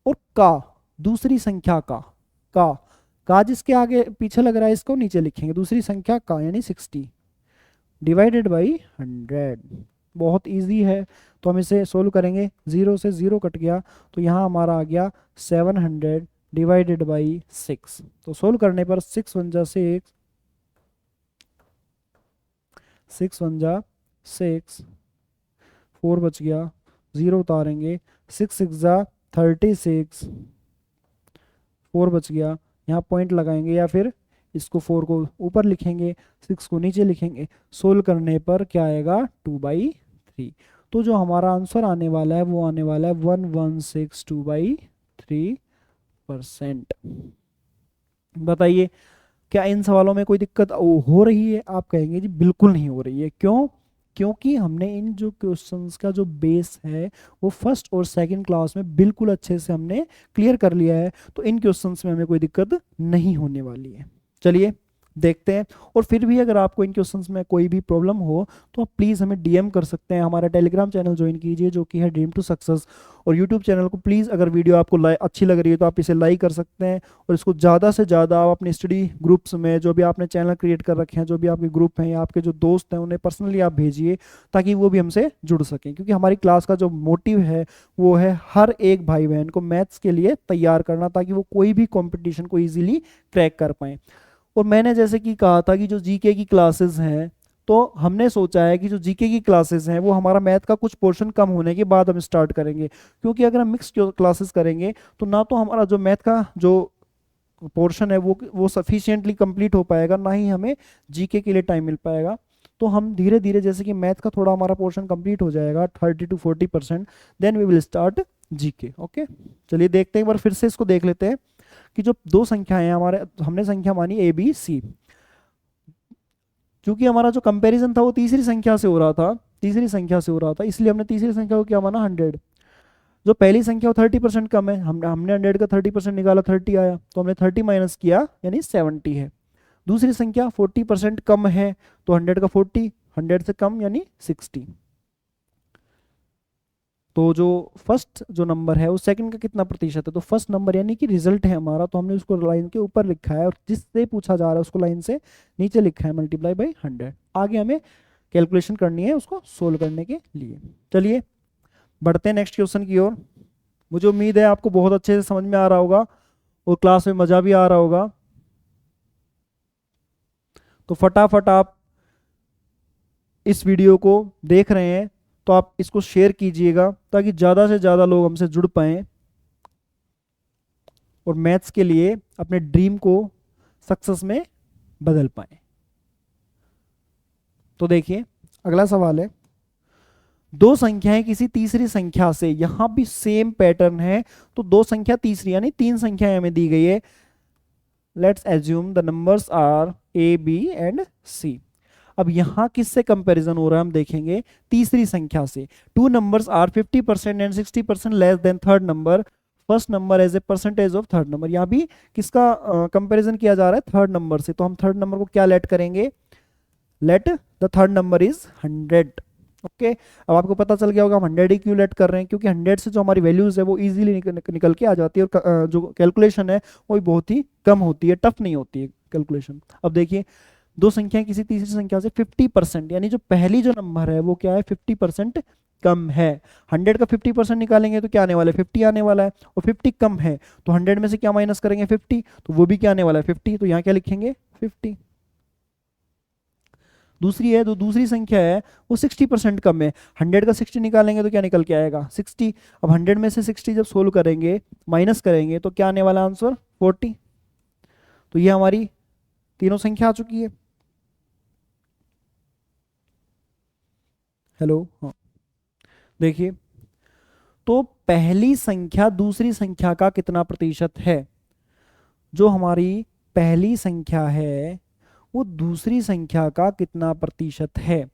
[SPEAKER 1] और का दूसरी संख्या का जिसके आगे पीछे लग रहा है इसको नीचे लिखेंगे, दूसरी संख्या का यानी 60 डिवाइडेड बाई 100। बहुत इजी है, तो हम इसे सोल्व करेंगे, 0 से 0 कट गया, तो यहाँ हमारा आ गया 700 डिवाइडेड बाई 6। तो सोल्व करने पर 6 1 जा 6, 6 1 जा 6, 4 बच गया, 0 उतारेंगे, 6 6 जा 36, 4 बच गया, यहाँ पॉइंट लगाएंगे या फिर इसको 4 को ऊपर लिखेंगे 6 को नीचे लिखेंगे। सोल्व करने पर क्या आएगा 2/3। तो जो हमारा आंसर आने वाला है वो आने वाला है 1162/3%। बताइए क्या इन सवालों में कोई दिक्कत हो रही है? आप कहेंगे जी बिल्कुल नहीं हो रही है। क्यों? क्योंकि हमने इन जो क्वेश्चंस का जो बेस है वो फर्स्ट और सेकंड क्लास में बिल्कुल अच्छे से हमने क्लियर कर लिया है, तो इन क्वेश्चंस में हमें कोई दिक्कत नहीं होने वाली है। चलिए देखते हैं। और फिर भी अगर आपको इन क्वेश्चंस में कोई भी प्रॉब्लम हो तो आप प्लीज़ हमें डीएम कर सकते हैं। हमारा टेलीग्राम चैनल ज्वाइन कीजिए जो कि है ड्रीम टू सक्सेस, और यूट्यूब चैनल को प्लीज़ अगर वीडियो आपको अच्छी लग रही है तो आप इसे लाइक कर सकते हैं, और इसको ज़्यादा से ज़्यादा आप अपने स्टडी ग्रुप्स में, जो भी आपने चैनल क्रिएट कर रखे हैं, जो भी आपके ग्रुप हैं या आपके जो दोस्त हैं, उन्हें पर्सनली आप भेजिए ताकि वो भी हमसे जुड़ सकें। क्योंकि हमारी क्लास का जो मोटिव है वो है हर एक भाई बहन को मैथ्स के लिए तैयार करना, ताकि वो कोई भी कॉम्पिटिशन को ईजिली क्रैक कर पाएँ। और मैंने जैसे कि कहा था कि जो जीके की क्लासेस हैं, तो हमने सोचा है कि जो जीके की क्लासेस हैं वो हमारा मैथ का कुछ पोर्शन कम होने के बाद हम स्टार्ट करेंगे, क्योंकि अगर हम मिक्स क्लासेस करेंगे तो ना तो हमारा जो मैथ का जो पोर्शन है वो सफिशिएंटली कंप्लीट हो पाएगा, ना ही हमें जीके के लिए टाइम मिल पाएगा। तो हम धीरे धीरे जैसे कि मैथ का थोड़ा हमारा पोर्शन कंप्लीट हो जाएगा 30 to 40%, then we will start GK. Okay, चलिए देखते हैं, एक बार फिर से इसको देख लेते हैं कि जो दो संख्याएं हैं हमारे, हमने संख्या मानी ए बी सी, क्योंकि हमारा जो कंपैरिजन था वो तीसरी संख्या से हो रहा था, इसलिए हमने तीसरी संख्या को क्या माना 100। जो पहली संख्या वो 30% कम है, हमने 100 का 30% निकाला 30 आया, तो हमने 30 माइनस किया यानी 70 है। दूसरी संख्या 40% कम है, तो 100 का 40, 100 से कम यानी 60। तो जो फर्स्ट जो नंबर है वो सेकंड का कितना प्रतिशत है, तो फर्स्ट नंबर यानी कि रिजल्ट है हमारा, तो हमने उसको लाइन के ऊपर लिखा है और जिससे पूछा जा रहा है उसको लाइन से नीचे लिखा है मल्टीप्लाई बाई 100। आगे हमें कैलकुलेशन करनी है उसको सोल्व करने के लिए। चलिए बढ़ते हैं नेक्स्ट क्वेश्चन की ओर। मुझे उम्मीद है आपको बहुत अच्छे से समझ में आ रहा होगा और क्लास में मजा भी आ रहा होगा। तो फटाफट आप इस वीडियो को देख रहे हैं तो आप इसको शेयर कीजिएगा ताकि ज़्यादा से ज़्यादा लोग हमसे जुड़ पाएँ और मैथ्स के लिए अपने ड्रीम को सक्सेस में बदल पाएँ। तो देखिए अगला सवाल है, दो संख्याएं किसी तीसरी संख्या से, यहां भी सेम पैटर्न है, तो दो संख्या तीसरी यानी तीन संख्याएं हमें दी गई है। Let's assume the numbers are A B and C. अब यहां किससे कंपैरिजन हो रहा है हम देखेंगे, तीसरी संख्या से। Two numbers are 50% and 60% less than third number, first number as a percentage of third number. यहां भी किसका कंपैरिजन किया जा रहा है, थर्ड नंबर से। तो हम थर्ड नंबर को क्या लेट करेंगे, let the third number is 100। Okay अब आपको पता चल गया होगा हम 100 ही क्यों लेट कर रहे हैं, क्योंकि 100 से जो हमारी वैल्यूज है वो इजीली निकल के आ जाती है और जो कैलकुलेशन है वो बहुत ही कम होती है, टफ नहीं होती है कैलकुलेशन। अब देखिए दो संख्याएं किसी तीसरी संख्या से 50% यानी जो पहली जो नंबर है वो क्या है 50% कम है। 100 का 50% निकालेंगे तो क्या आने वाला है 50 आने वाला है, और 50 कम है तो 100 में से क्या माइनस करेंगे 50, तो वो भी क्या आने वाला है 50, तो यहाँ क्या लिखेंगे 50। दूसरी है, तो दूसरी संख्या है वो 60% कम है, 100 का 60 निकालेंगे तो क्या निकल के आएगा 60। अब 100 में से 60 जब सोल्व करेंगे माइनस करेंगे तो क्या आने वाला आंसर 40। तो ये हमारी तीनों संख्या आ चुकी है। हेलो हाँ देखिए, तो पहली संख्या दूसरी संख्या का कितना प्रतिशत है, जो हमारी पहली संख्या है वो दूसरी संख्या का कितना प्रतिशत है।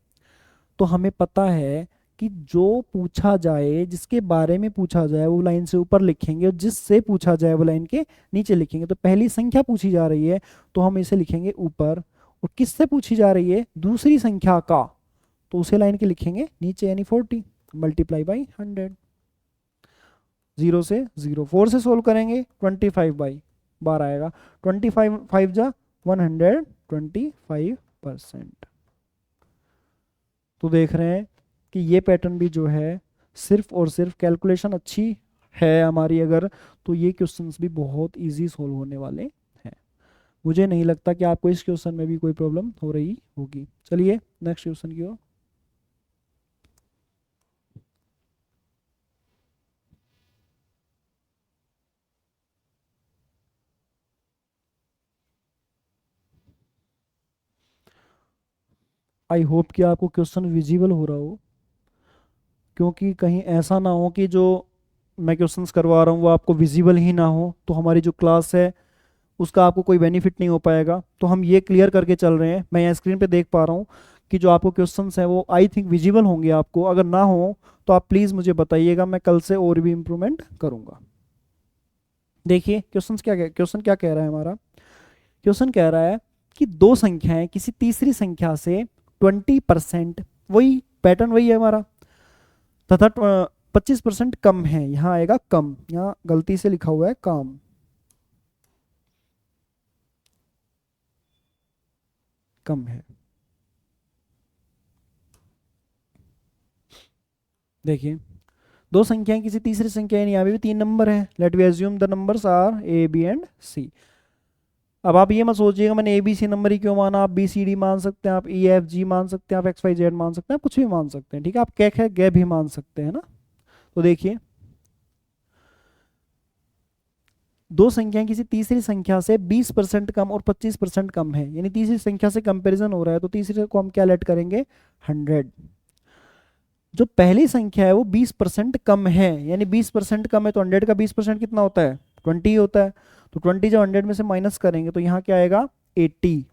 [SPEAKER 1] तो हमें पता है कि जो पूछा जाए, जिसके बारे में पूछा जाए वो लाइन से ऊपर लिखेंगे और जिससे पूछा जाए वो लाइन के नीचे लिखेंगे। तो पहली संख्या पूछी जा रही है तो हम इसे लिखेंगे ऊपर, और किससे पूछी जा रही है दूसरी संख्या का, तो उसे लाइन के लिखेंगे नीचे यानी 40 मल्टीप्लाई बाई 100। 0 से 0, 4 से सोल्व करेंगे 25/12 आएगा, 25 5 जा 125%। तो देख रहे हैं कि ये पैटर्न भी जो है सिर्फ और सिर्फ कैलकुलेशन अच्छी है हमारी अगर, तो ये क्वेश्चंस भी बहुत इजी सोल्व होने वाले हैं। मुझे नहीं लगता कि आपको इस क्वेश्चन में भी कोई प्रॉब्लम हो रही होगी। चलिए नेक्स्ट क्वेश्चन की ओर। आई होप कि आपको क्वेश्चन विजिबल हो रहा हो, क्योंकि कहीं ऐसा ना हो कि जो मैं क्वेश्चंस करवा रहा हूँ वो आपको विजिबल ही ना हो तो हमारी जो क्लास है उसका आपको कोई बेनिफिट नहीं हो पाएगा। तो हम ये क्लियर करके चल रहे हैं। मैं यहाँ स्क्रीन पे देख पा रहा हूँ कि जो आपको क्वेश्चंस हैं वो आई थिंक विजिबल होंगे आपको। अगर ना हो तो आप प्लीज़ मुझे बताइएगा, मैं कल से और भी इम्प्रूवमेंट करूँगा। देखिए क्वेश्चन क्या कह रहा है हमारा, क्वेश्चन कह रहा है कि दो संख्याएं किसी तीसरी संख्या से 20%, वही पैटर्न वही है हमारा, तथा 25% कम है। यहाँ आएगा कम, यहाँ गलती से लिखा हुआ है कम, कम है। देखिए दो संख्याएं किसी तीसरी संख्या, यानी यहाँ पे भी तीन नंबर है। Let we assume the numbers are A B and C. अब आप ये मत सोचिएगा मैंने ए बी सी नंबर ही क्यों माना, आप बी सी डी मान सकते हैं, आप ई एफ जी मान सकते हैं, आप एक्स वाई जेड मान सकते हैं, आप कुछ भी मान सकते हैं, ठीक है। आप कैक है गै भी मान सकते हैं ना। तो देखिए दो संख्याएं किसी तीसरी संख्या से 20% कम और 25% कम है, यानी तीसरी संख्या से कंपैरिजन हो रहा है, तो तीसरे को हम क्या लेट करेंगे 100। जो पहली संख्या है वो 20% कम है, यानी 20% कम है, तो 100 का 20% कितना होता है 20 होता है। तो 20 जब 100 में से माइनस करेंगे तो यहाँ क्या आएगा 80,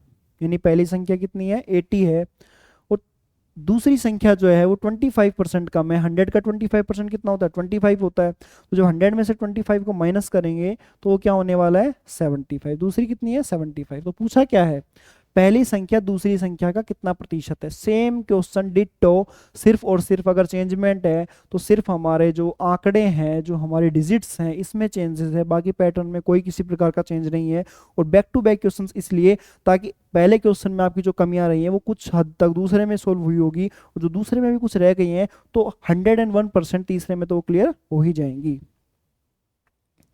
[SPEAKER 1] यानी पहली संख्या कितनी है 80 है। और दूसरी संख्या जो है वो 25% कम है, 100 का 25% कितना होता है 25 होता है। तो जब 100 में से 25 को माइनस करेंगे तो वो क्या होने वाला है 75। दूसरी कितनी है 75। तो पूछा क्या है पहली संख्या दूसरी संख्या का कितना प्रतिशत है। सेम क्वेश्चन डिट्टो, सिर्फ और सिर्फ अगर चेंजमेंट है तो सिर्फ हमारे जो आंकड़े हैं, जो हमारे डिजिट्स हैं, इसमें चेंजेस है, बाकी पैटर्न में कोई किसी प्रकार का चेंज नहीं है। और बैक टू बैक क्वेश्चन इसलिए ताकि पहले क्वेश्चन में आपकी जो कमियां रही हैं वो कुछ हद तक दूसरे में सोल्व हुई होगी, और जो दूसरे में भी कुछ रह गई हैं तो 101% तीसरे में तो वो क्लियर हो ही जाएंगी।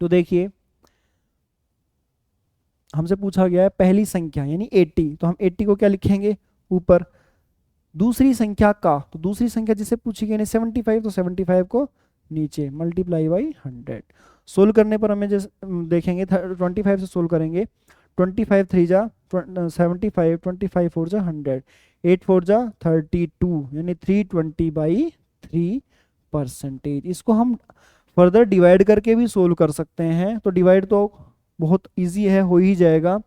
[SPEAKER 1] तो देखिए हमसे पूछा गया है पहली संख्या यानी 80, तो हम 80 को क्या लिखेंगे ऊपर, दूसरी संख्या का, तो दूसरी संख्या जिसे पूछी गई 75, तो 75 को नीचे मल्टीप्लाई बाई 100। सोल्व करने पर हमें जैसे देखेंगे 25 से सोल्व करेंगे, 25 3 जा 75, 25 4 जा 100, 8 4 जा 32 यानी 320/3%। इसको हम फर्दर डिवाइड करके भी सोल्व कर सकते हैं, तो डिवाइड तो बहुत इजी है, हो ही जाएगा।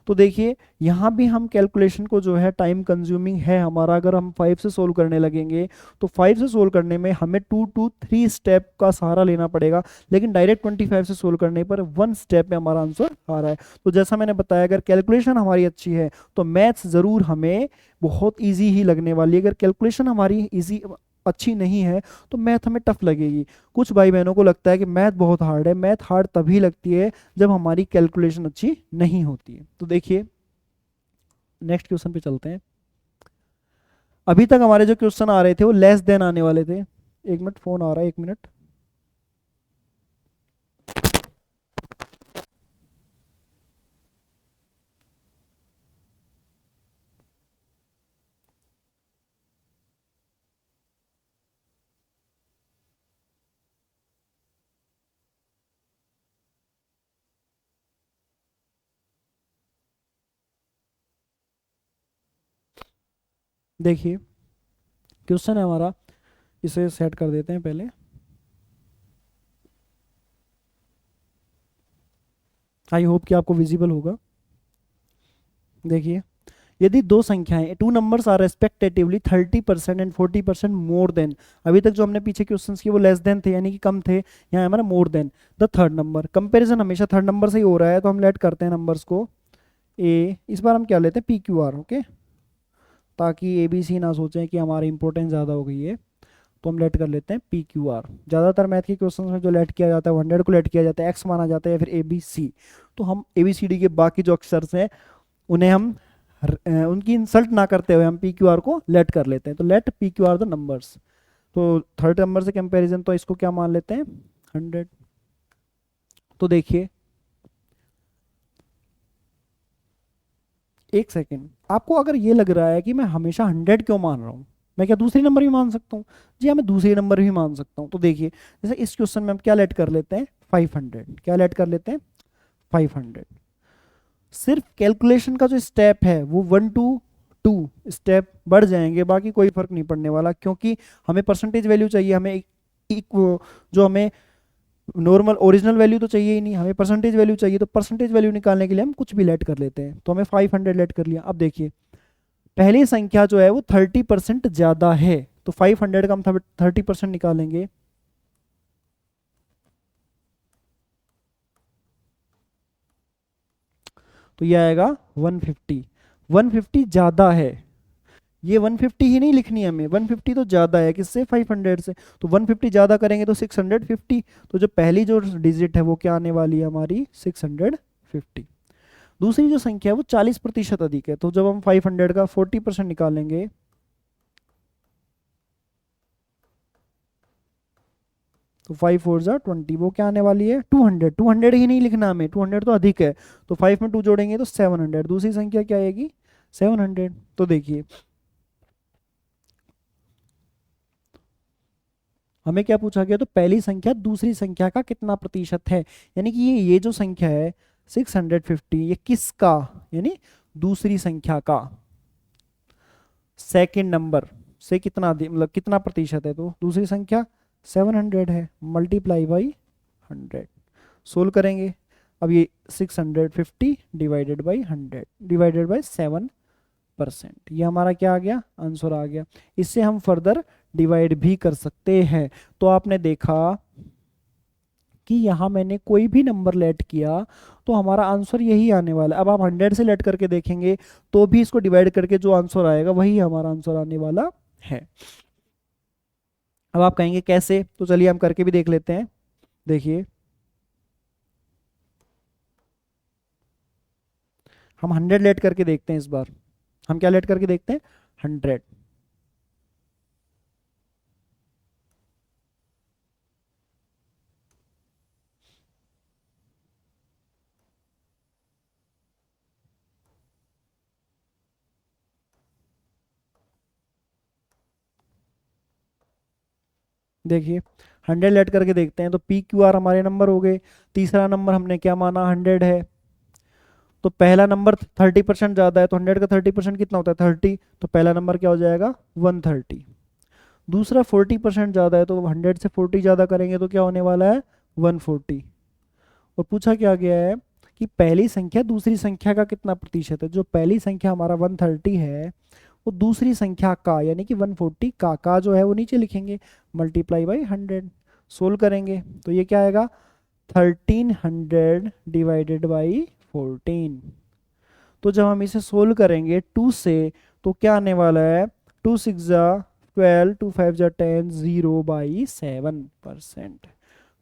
[SPEAKER 1] तो देखिए यहाँ भी हम कैलकुलेशन को जो है टाइम कंज्यूमिंग है हमारा, अगर हम 5 से सोल्व करने लगेंगे तो 5 से सोल्व करने में हमें 2 to 3 स्टेप का सहारा लेना पड़ेगा, लेकिन डायरेक्ट 25 से सोल्व करने पर 1 स्टेप में हमारा आंसर आ रहा है। तो जैसा मैंने बताया अगर कैलकुलेशन हमारी अच्छी है तो मैथ्स ज़रूर हमें बहुत ईजी ही लगने वाली है। अगर कैलकुलेशन हमारी ईजी अच्छी नहीं है तो मैथ हमें टफ लगेगी। कुछ भाई बहनों को लगता है कि मैथ बहुत हार्ड है, मैथ हार्ड तभी लगती है जब हमारी कैलकुलेशन अच्छी नहीं होती है। तो देखिए नेक्स्ट क्वेश्चन पे चलते हैं। अभी तक हमारे जो क्वेश्चन आ रहे थे वो लेस देन आने वाले थे। एक मिनट फोन आ रहा है, एक मिनट। देखिए क्वेश्चन है हमारा, इसे सेट कर देते हैं पहले। आई होप कि आपको विजिबल होगा। देखिए यदि दो संख्याएं, two numbers are respectively 30% and 40% more than, अभी तक जो हमने पीछे क्वेश्चंस किए वो लेस देन थे यानी कि कम थे, यहाँ हमारा more than the third number. Comparison हमेशा थर्ड नंबर से ही हो रहा है, तो हम लेट करते हैं नंबर्स को ए, इस बार हम क्या लेते हैं पी क्यू आर, ओके, ताकि ए बी सी ना सोचें कि हमारी इंपॉर्टेंस ज़्यादा हो गई है। तो हम लेट कर लेते हैं पी क्यू आर। ज़्यादातर मैथ के क्वेश्चन में जो लेट किया जाता है 100 को लेट किया जाता है, एक्स माना जाता है या फिर ए बी सी। तो हम ए बी सी डी के बाकी जो अक्षर हैं उन्हें हम उनकी इंसल्ट ना करते हुए हम पी क्यू आर को लेट कर लेते हैं। तो let P Q R the numbers. तो थर्ड नंबर से कंपैरिजन, तो इसको क्या मान लेते हैं 100। तो देखिए एक सेकेंड, आपको अगर ये लग रहा है कि मैं हमेशा 100 क्यों मान रहा हूँ, मैं क्या दूसरी नंबर भी मान सकता हूँ। जी हाँ, मैं दूसरी नंबर भी मान सकता हूँ। तो देखिए जैसे इस क्वेश्चन में हम क्या लेट कर लेते हैं 500, क्या लेट कर लेते हैं 500। सिर्फ कैलकुलेशन का जो स्टेप है वो 1 to 2 स्टेप बढ़ जाएंगे, बाकी कोई फर्क नहीं पड़ने वाला, क्योंकि हमें परसेंटेज वैल्यू चाहिए, हमें जो हमें नॉर्मल ओरिजिनल वैल्यू तो चाहिए ही नहीं, हमें परसेंटेज वैल्यू चाहिए। तो परसेंटेज वैल्यू निकालने के लिए हम कुछ भी लेट कर लेते हैं। तो हमें 500 लेट कर लिया। अब देखिए पहली संख्या जो है वो 30% ज्यादा है, तो 500 का हम 30% निकालेंगे, तो ये आएगा 150। 150 ज्यादा है, ये 150 ही नहीं लिखनी है हमें, 150 तो ज्यादा है किससे 500 से, तो 150 ज्यादा करेंगे तो 650। तो जो पहली जो डिजिट है वो क्या आने वाली है हमारी 650। दूसरी जो संख्या है वो 40% अधिक है, तो जब हम 500 का 40% निकालेंगे तो 5 4 जा 20, वो क्या आने वाली है 200। 200 ही नहीं लिखना हमें, 200 तो अधिक है, तो 5 में 2 जोड़ेंगे तो 700। दूसरी संख्या क्या आएगी 700। तो देखिए हमें क्या पूछा गया, तो पहली संख्या दूसरी संख्या का कितना प्रतिशत है, यानी कि ये जो संख्या है 650 ये किसका, यानी दूसरी संख्या का सेकंड नंबर से कितना मतलब कितना प्रतिशत है। तो दूसरी संख्या 700 है, मल्टीप्लाई बाई 100। सोल्व करेंगे, अब ये 650 डिवाइडेड बाई 100 डिवाइडेड बाई 7%, ये हमारा क्या आ गया आंसर आ गया। इससे हम फर्दर डिवाइड भी कर सकते हैं। तो आपने देखा कि यहाँ मैंने कोई भी नंबर लेट किया तो हमारा आंसर यही आने वाला है। अब आप 100 से लेट करके देखेंगे तो भी इसको डिवाइड करके जो आंसर आएगा वही हमारा आंसर आने वाला है। अब आप कहेंगे कैसे, तो चलिए हम करके भी देख लेते हैं। देखिए हम 100 लेट करके देखते हैं। इस बार हम क्या लेट करके देखते हैं, 100। देखिए 100 लेट करके देखते हैं तो पी क्यू आर हमारे नंबर हो गए। तीसरा नंबर हमने क्या माना, 100 है। तो पहला नंबर 30% ज़्यादा है, तो 100 का 30% कितना होता है, 30। तो पहला नंबर क्या हो जाएगा, 130। दूसरा 40% ज़्यादा है, तो 100 से 40 ज़्यादा करेंगे तो क्या होने वाला है, 140। और पूछा क्या गया है कि पहली संख्या दूसरी संख्या का कितना प्रतिशत है। जो पहली संख्या हमारा 130 है वो दूसरी संख्या का यानी कि 140 का जो है वो नीचे लिखेंगे, मल्टीप्लाई बाई 100। सोल्व करेंगे तो ये क्या आएगा, 1300 डिवाइडेड बाई 14। तो जब हम इसे सोल्व करेंगे 2 से तो क्या आने वाला है, 2 6 जा 12, 2 5 जा 10, 0/7%।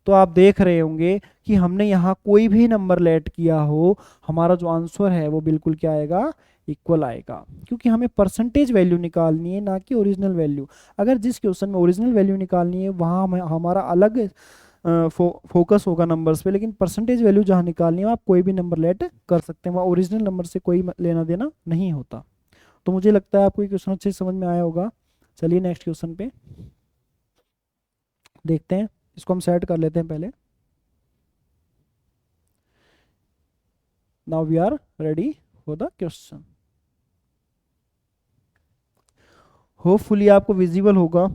[SPEAKER 1] तो आप देख रहे होंगे कि हमने यहाँ कोई भी नंबर लेट किया हो, हमारा जो आंसर है वो बिल्कुल क्या आएगा, इक्वल आएगा। क्योंकि हमें परसेंटेज वैल्यू निकालनी है, ना कि ओरिजिनल वैल्यू। अगर जिस क्वेश्चन में ओरिजिनल वैल्यू निकालनी है वहाँ हमारा अलग फोकस होगा नंबर्स पे, लेकिन परसेंटेज वैल्यू जहाँ निकालनी है आप कोई भी नंबर लेट कर सकते हैं, वहाँ ओरिजिनल नंबर से कोई लेना देना नहीं होता। तो मुझे लगता है आपको ये क्वेश्चन अच्छे से समझ में आया होगा। चलिए नेक्स्ट क्वेश्चन पे देखते हैं। इसको हम सेट कर लेते हैं पहले। Now we are ready for the question. Hopefully आपको विजिबल होगा।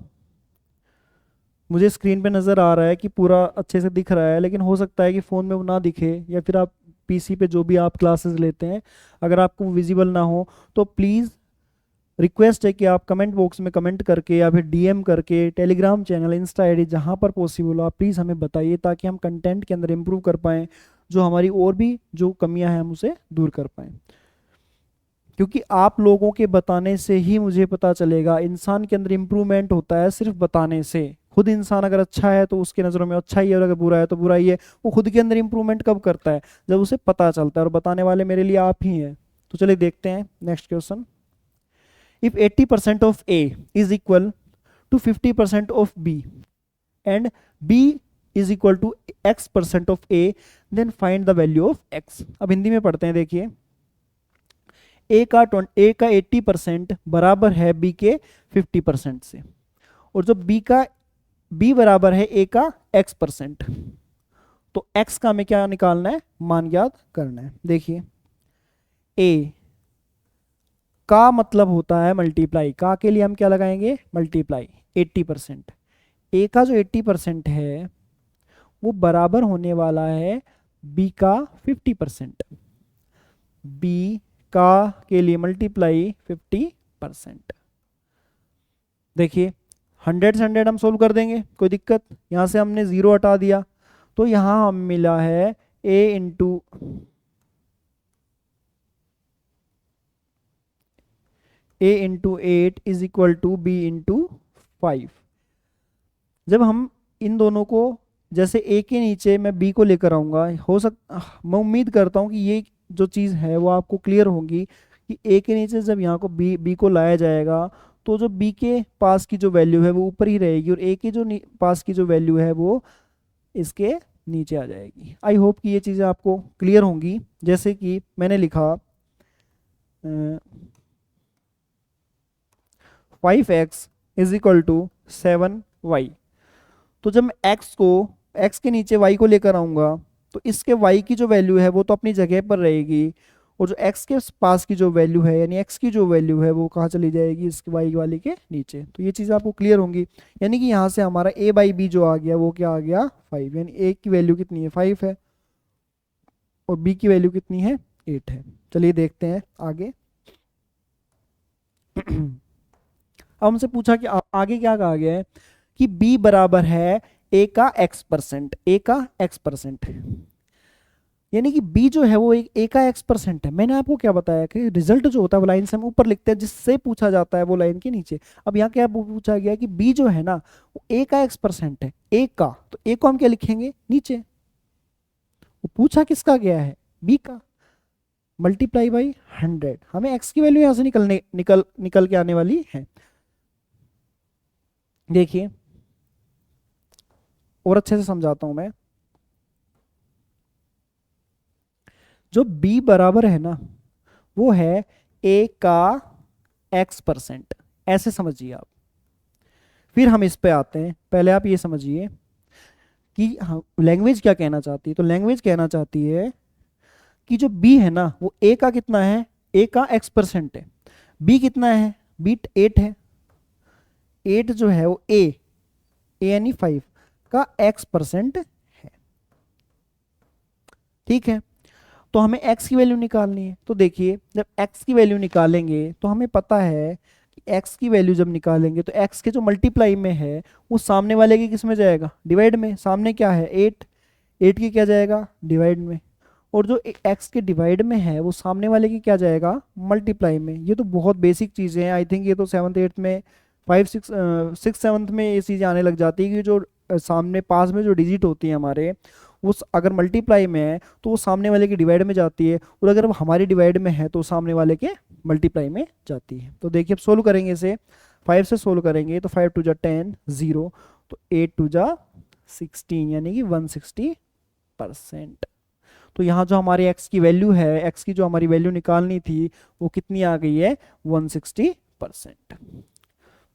[SPEAKER 1] मुझे स्क्रीन पे नज़र आ रहा है कि पूरा अच्छे से दिख रहा है, लेकिन हो सकता है कि फ़ोन में वो ना दिखे, या फिर आप पीसी पे जो भी आप क्लासेस लेते हैं अगर आपको विजिबल ना हो तो प्लीज़ रिक्वेस्ट है कि आप कमेंट बॉक्स में कमेंट करके या फिर डीएम करके टेलीग्राम चैनल, इंस्टा आईडी, जहाँ पर पॉसिबल हो आप प्लीज़ हमें बताइए, ताकि हम कंटेंट के अंदर इम्प्रूव कर पाएँ, जो हमारी और भी जो कमियां हैं हम उसे दूर कर पाएँ। क्योंकि आप लोगों के बताने से ही मुझे पता चलेगा। इंसान के अंदर इम्प्रूवमेंट होता है सिर्फ बताने से। खुद इंसान अगर अच्छा है तो उसके नज़रों में अच्छा ही है, और अगर बुरा है तो बुरा ही है। वो खुद के अंदर इम्प्रूवमेंट कब करता है, जब उसे पता चलता है, और बताने वाले मेरे लिए आप ही हैं। तो चलिए देखते हैं next question. If 80% of a is equal to 50% of b and b is equal to x% of a, then find the value of x। अब हिंदी में पढ़ते हैं। देखिए ए का 80% बराबर है बी के 50% से, और जो बी बराबर है ए का x%। तो x का हमें क्या निकालना है, मान ज्ञात करना है। देखिए ए का मतलब होता है मल्टीप्लाई, का के लिए हम क्या लगाएंगे, मल्टीप्लाई 80%। ए का जो 80% है वो बराबर होने वाला है बी का 50%। बी का के लिए मल्टीप्लाई 50%। देखिए 100 से 100 हम सोल्व कर देंगे, कोई दिक्कत। यहाँ से हमने 0 हटा दिया तो यहाँ हम मिला है A into 8 is equal to B into 5। जब हम इन दोनों को, जैसे ए के नीचे मैं बी को लेकर आऊँगा, मैं उम्मीद करता हूँ कि ये जो चीज़ है वो आपको क्लियर होगी कि ए के नीचे जब यहाँ को बी को लाया जाएगा तो जो बी के पास की जो वैल्यू है वो ऊपर ही रहेगी, और ए के जो पास की जो वैल्यू है वो इसके नीचे आ जाएगी। आई होप कि ये चीज़ें आपको क्लियर होंगी। जैसे कि मैंने लिखा 5x is equal to 7y। तो जब मैं x के नीचे y को लेकर आऊँगा तो इसके y की जो वैल्यू है वो तो अपनी जगह पर रहेगी, और जो x के पास की जो वैल्यू है यानी x की जो वैल्यू है वो कहाँ चली जाएगी, इसके y वाली के नीचे। तो ये चीज़ आपको क्लियर होंगी। यानी कि यहाँ से हमारा a/b जो आ गया वो क्या आ गया, 5। यानी a की वैल्यू कितनी है, 5 है, और b की वैल्यू कितनी है, 8 है। चलिए देखते हैं आगे। अब हमसे पूछा कि आगे क्या कहा गया है कि b बराबर है ए का x%, ए का x%, यानी कि b जो है वो एक a का x% है। मैंने आपको क्या बताया कि रिजल्ट जो होता है वो लाइन से हम ऊपर लिखते हैं, जिससे पूछा जाता है वो लाइन के नीचे। अब यहाँ क्या पूछा गया कि b जो है ना वो a का x% है, a का, तो a को हम क्या लिखेंगे नीचे। वो पूछा किसका गया है, b का, मल्टीप्लाई बाई 100। हमें x की वैल्यू यहाँ से निकल के आने वाली है। देखिए और अच्छे से समझाता हूं मैं। जो b बराबर है ना वो है a का x%, ऐसे समझिए आप। फिर हम इस पे आते हैं, पहले आप ये समझिए कि लैंग्वेज क्या कहना चाहती है। तो लैंग्वेज कहना चाहती है कि जो b है ना वो a का कितना है, a का x% है। b कितना है, b 8 है, 8 जो है वो a यानी 5 का x% है। ठीक है, तो हमें x की वैल्यू निकालनी है। तो देखिए जब x की वैल्यू निकालेंगे तो हमें पता है कि x की वैल्यू जब निकालेंगे तो x के जो मल्टीप्लाई में है वो सामने वाले के किस में जाएगा, डिवाइड में। सामने क्या है 8, 8 की क्या जाएगा डिवाइड में, और जो x के डिवाइड में है वो सामने वाले की क्या जाएगा मल्टीप्लाई में। ये तो बहुत बेसिक चीज़ें हैं, आई थिंक ये तो 7th 8th में 6 7th में ये चीज़ें आने लग जाती है कि जो सामने पास में जो डिजिट होती है हमारे, वो अगर मल्टीप्लाई में है तो वो सामने वाले के डिवाइड में जाती है, और अगर वो हमारी डिवाइड में है तो सामने वाले के मल्टीप्लाई में जाती है। तो देखिए अब सोल्व करेंगे इसे, 5 से सोल्व करेंगे तो 5 2 जा 10 0, तो 8 2 जा 16 यानी कि 160%। तो यहाँ जो हमारे x की वैल्यू है, x की जो हमारी वैल्यू निकालनी थी वो कितनी आ गई है 160%।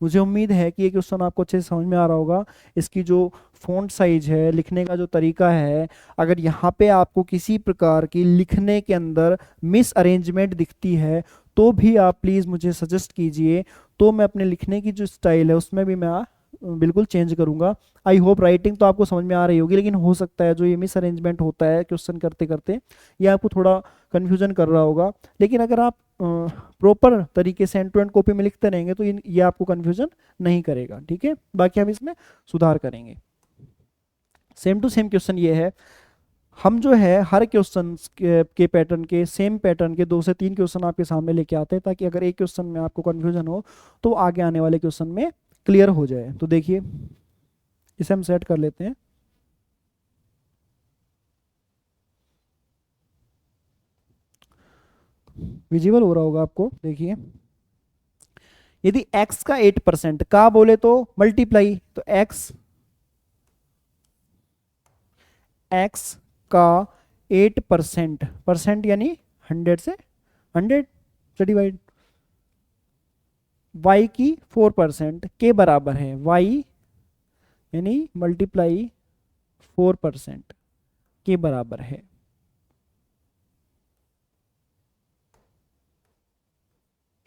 [SPEAKER 1] मुझे उम्मीद है कि ये क्वेश्चन आपको अच्छे से समझ में आ रहा होगा। इसकी जो फॉन्ट साइज है, लिखने का जो तरीका है, अगर यहाँ पे आपको किसी प्रकार की लिखने के अंदर मिस अरेंजमेंट दिखती है तो भी आप प्लीज़ मुझे सजेस्ट कीजिए, तो मैं अपने लिखने की जो स्टाइल है उसमें भी मैं बिल्कुल चेंज करूंगा। आई होप राइटिंग तो आपको समझ में आ रही होगी, लेकिन हो सकता है जो ये मिस अरेंजमेंट होता है क्वेश्चन करते करते ये आपको थोड़ा कन्फ्यूजन कर रहा होगा। लेकिन अगर आप प्रॉपर तरीके से एंड टू एंड कॉपी में लिखते रहेंगे तो ये आपको कन्फ्यूजन नहीं करेगा। ठीक है, बाकी हम इसमें सुधार करेंगे। सेम टू सेम क्वेश्चन ये है, हम जो है हर क्वेश्चन के पैटर्न के, सेम पैटर्न के 2 से 3 क्वेश्चन आपके सामने लेके आते हैं, ताकि अगर एक क्वेश्चन में आपको कन्फ्यूजन हो तो आगे आने वाले क्वेश्चन में क्लियर हो जाए। तो देखिए इसे हम सेट कर लेते हैं। विजिबल हो रहा होगा आपको। देखिए यदि x का 8% का बोले तो मल्टीप्लाई, तो x का 8%, परसेंट यानी 100 से 100 से डिवाइड, y की 4% के बराबर है, y यानी मल्टीप्लाई 4% के बराबर है।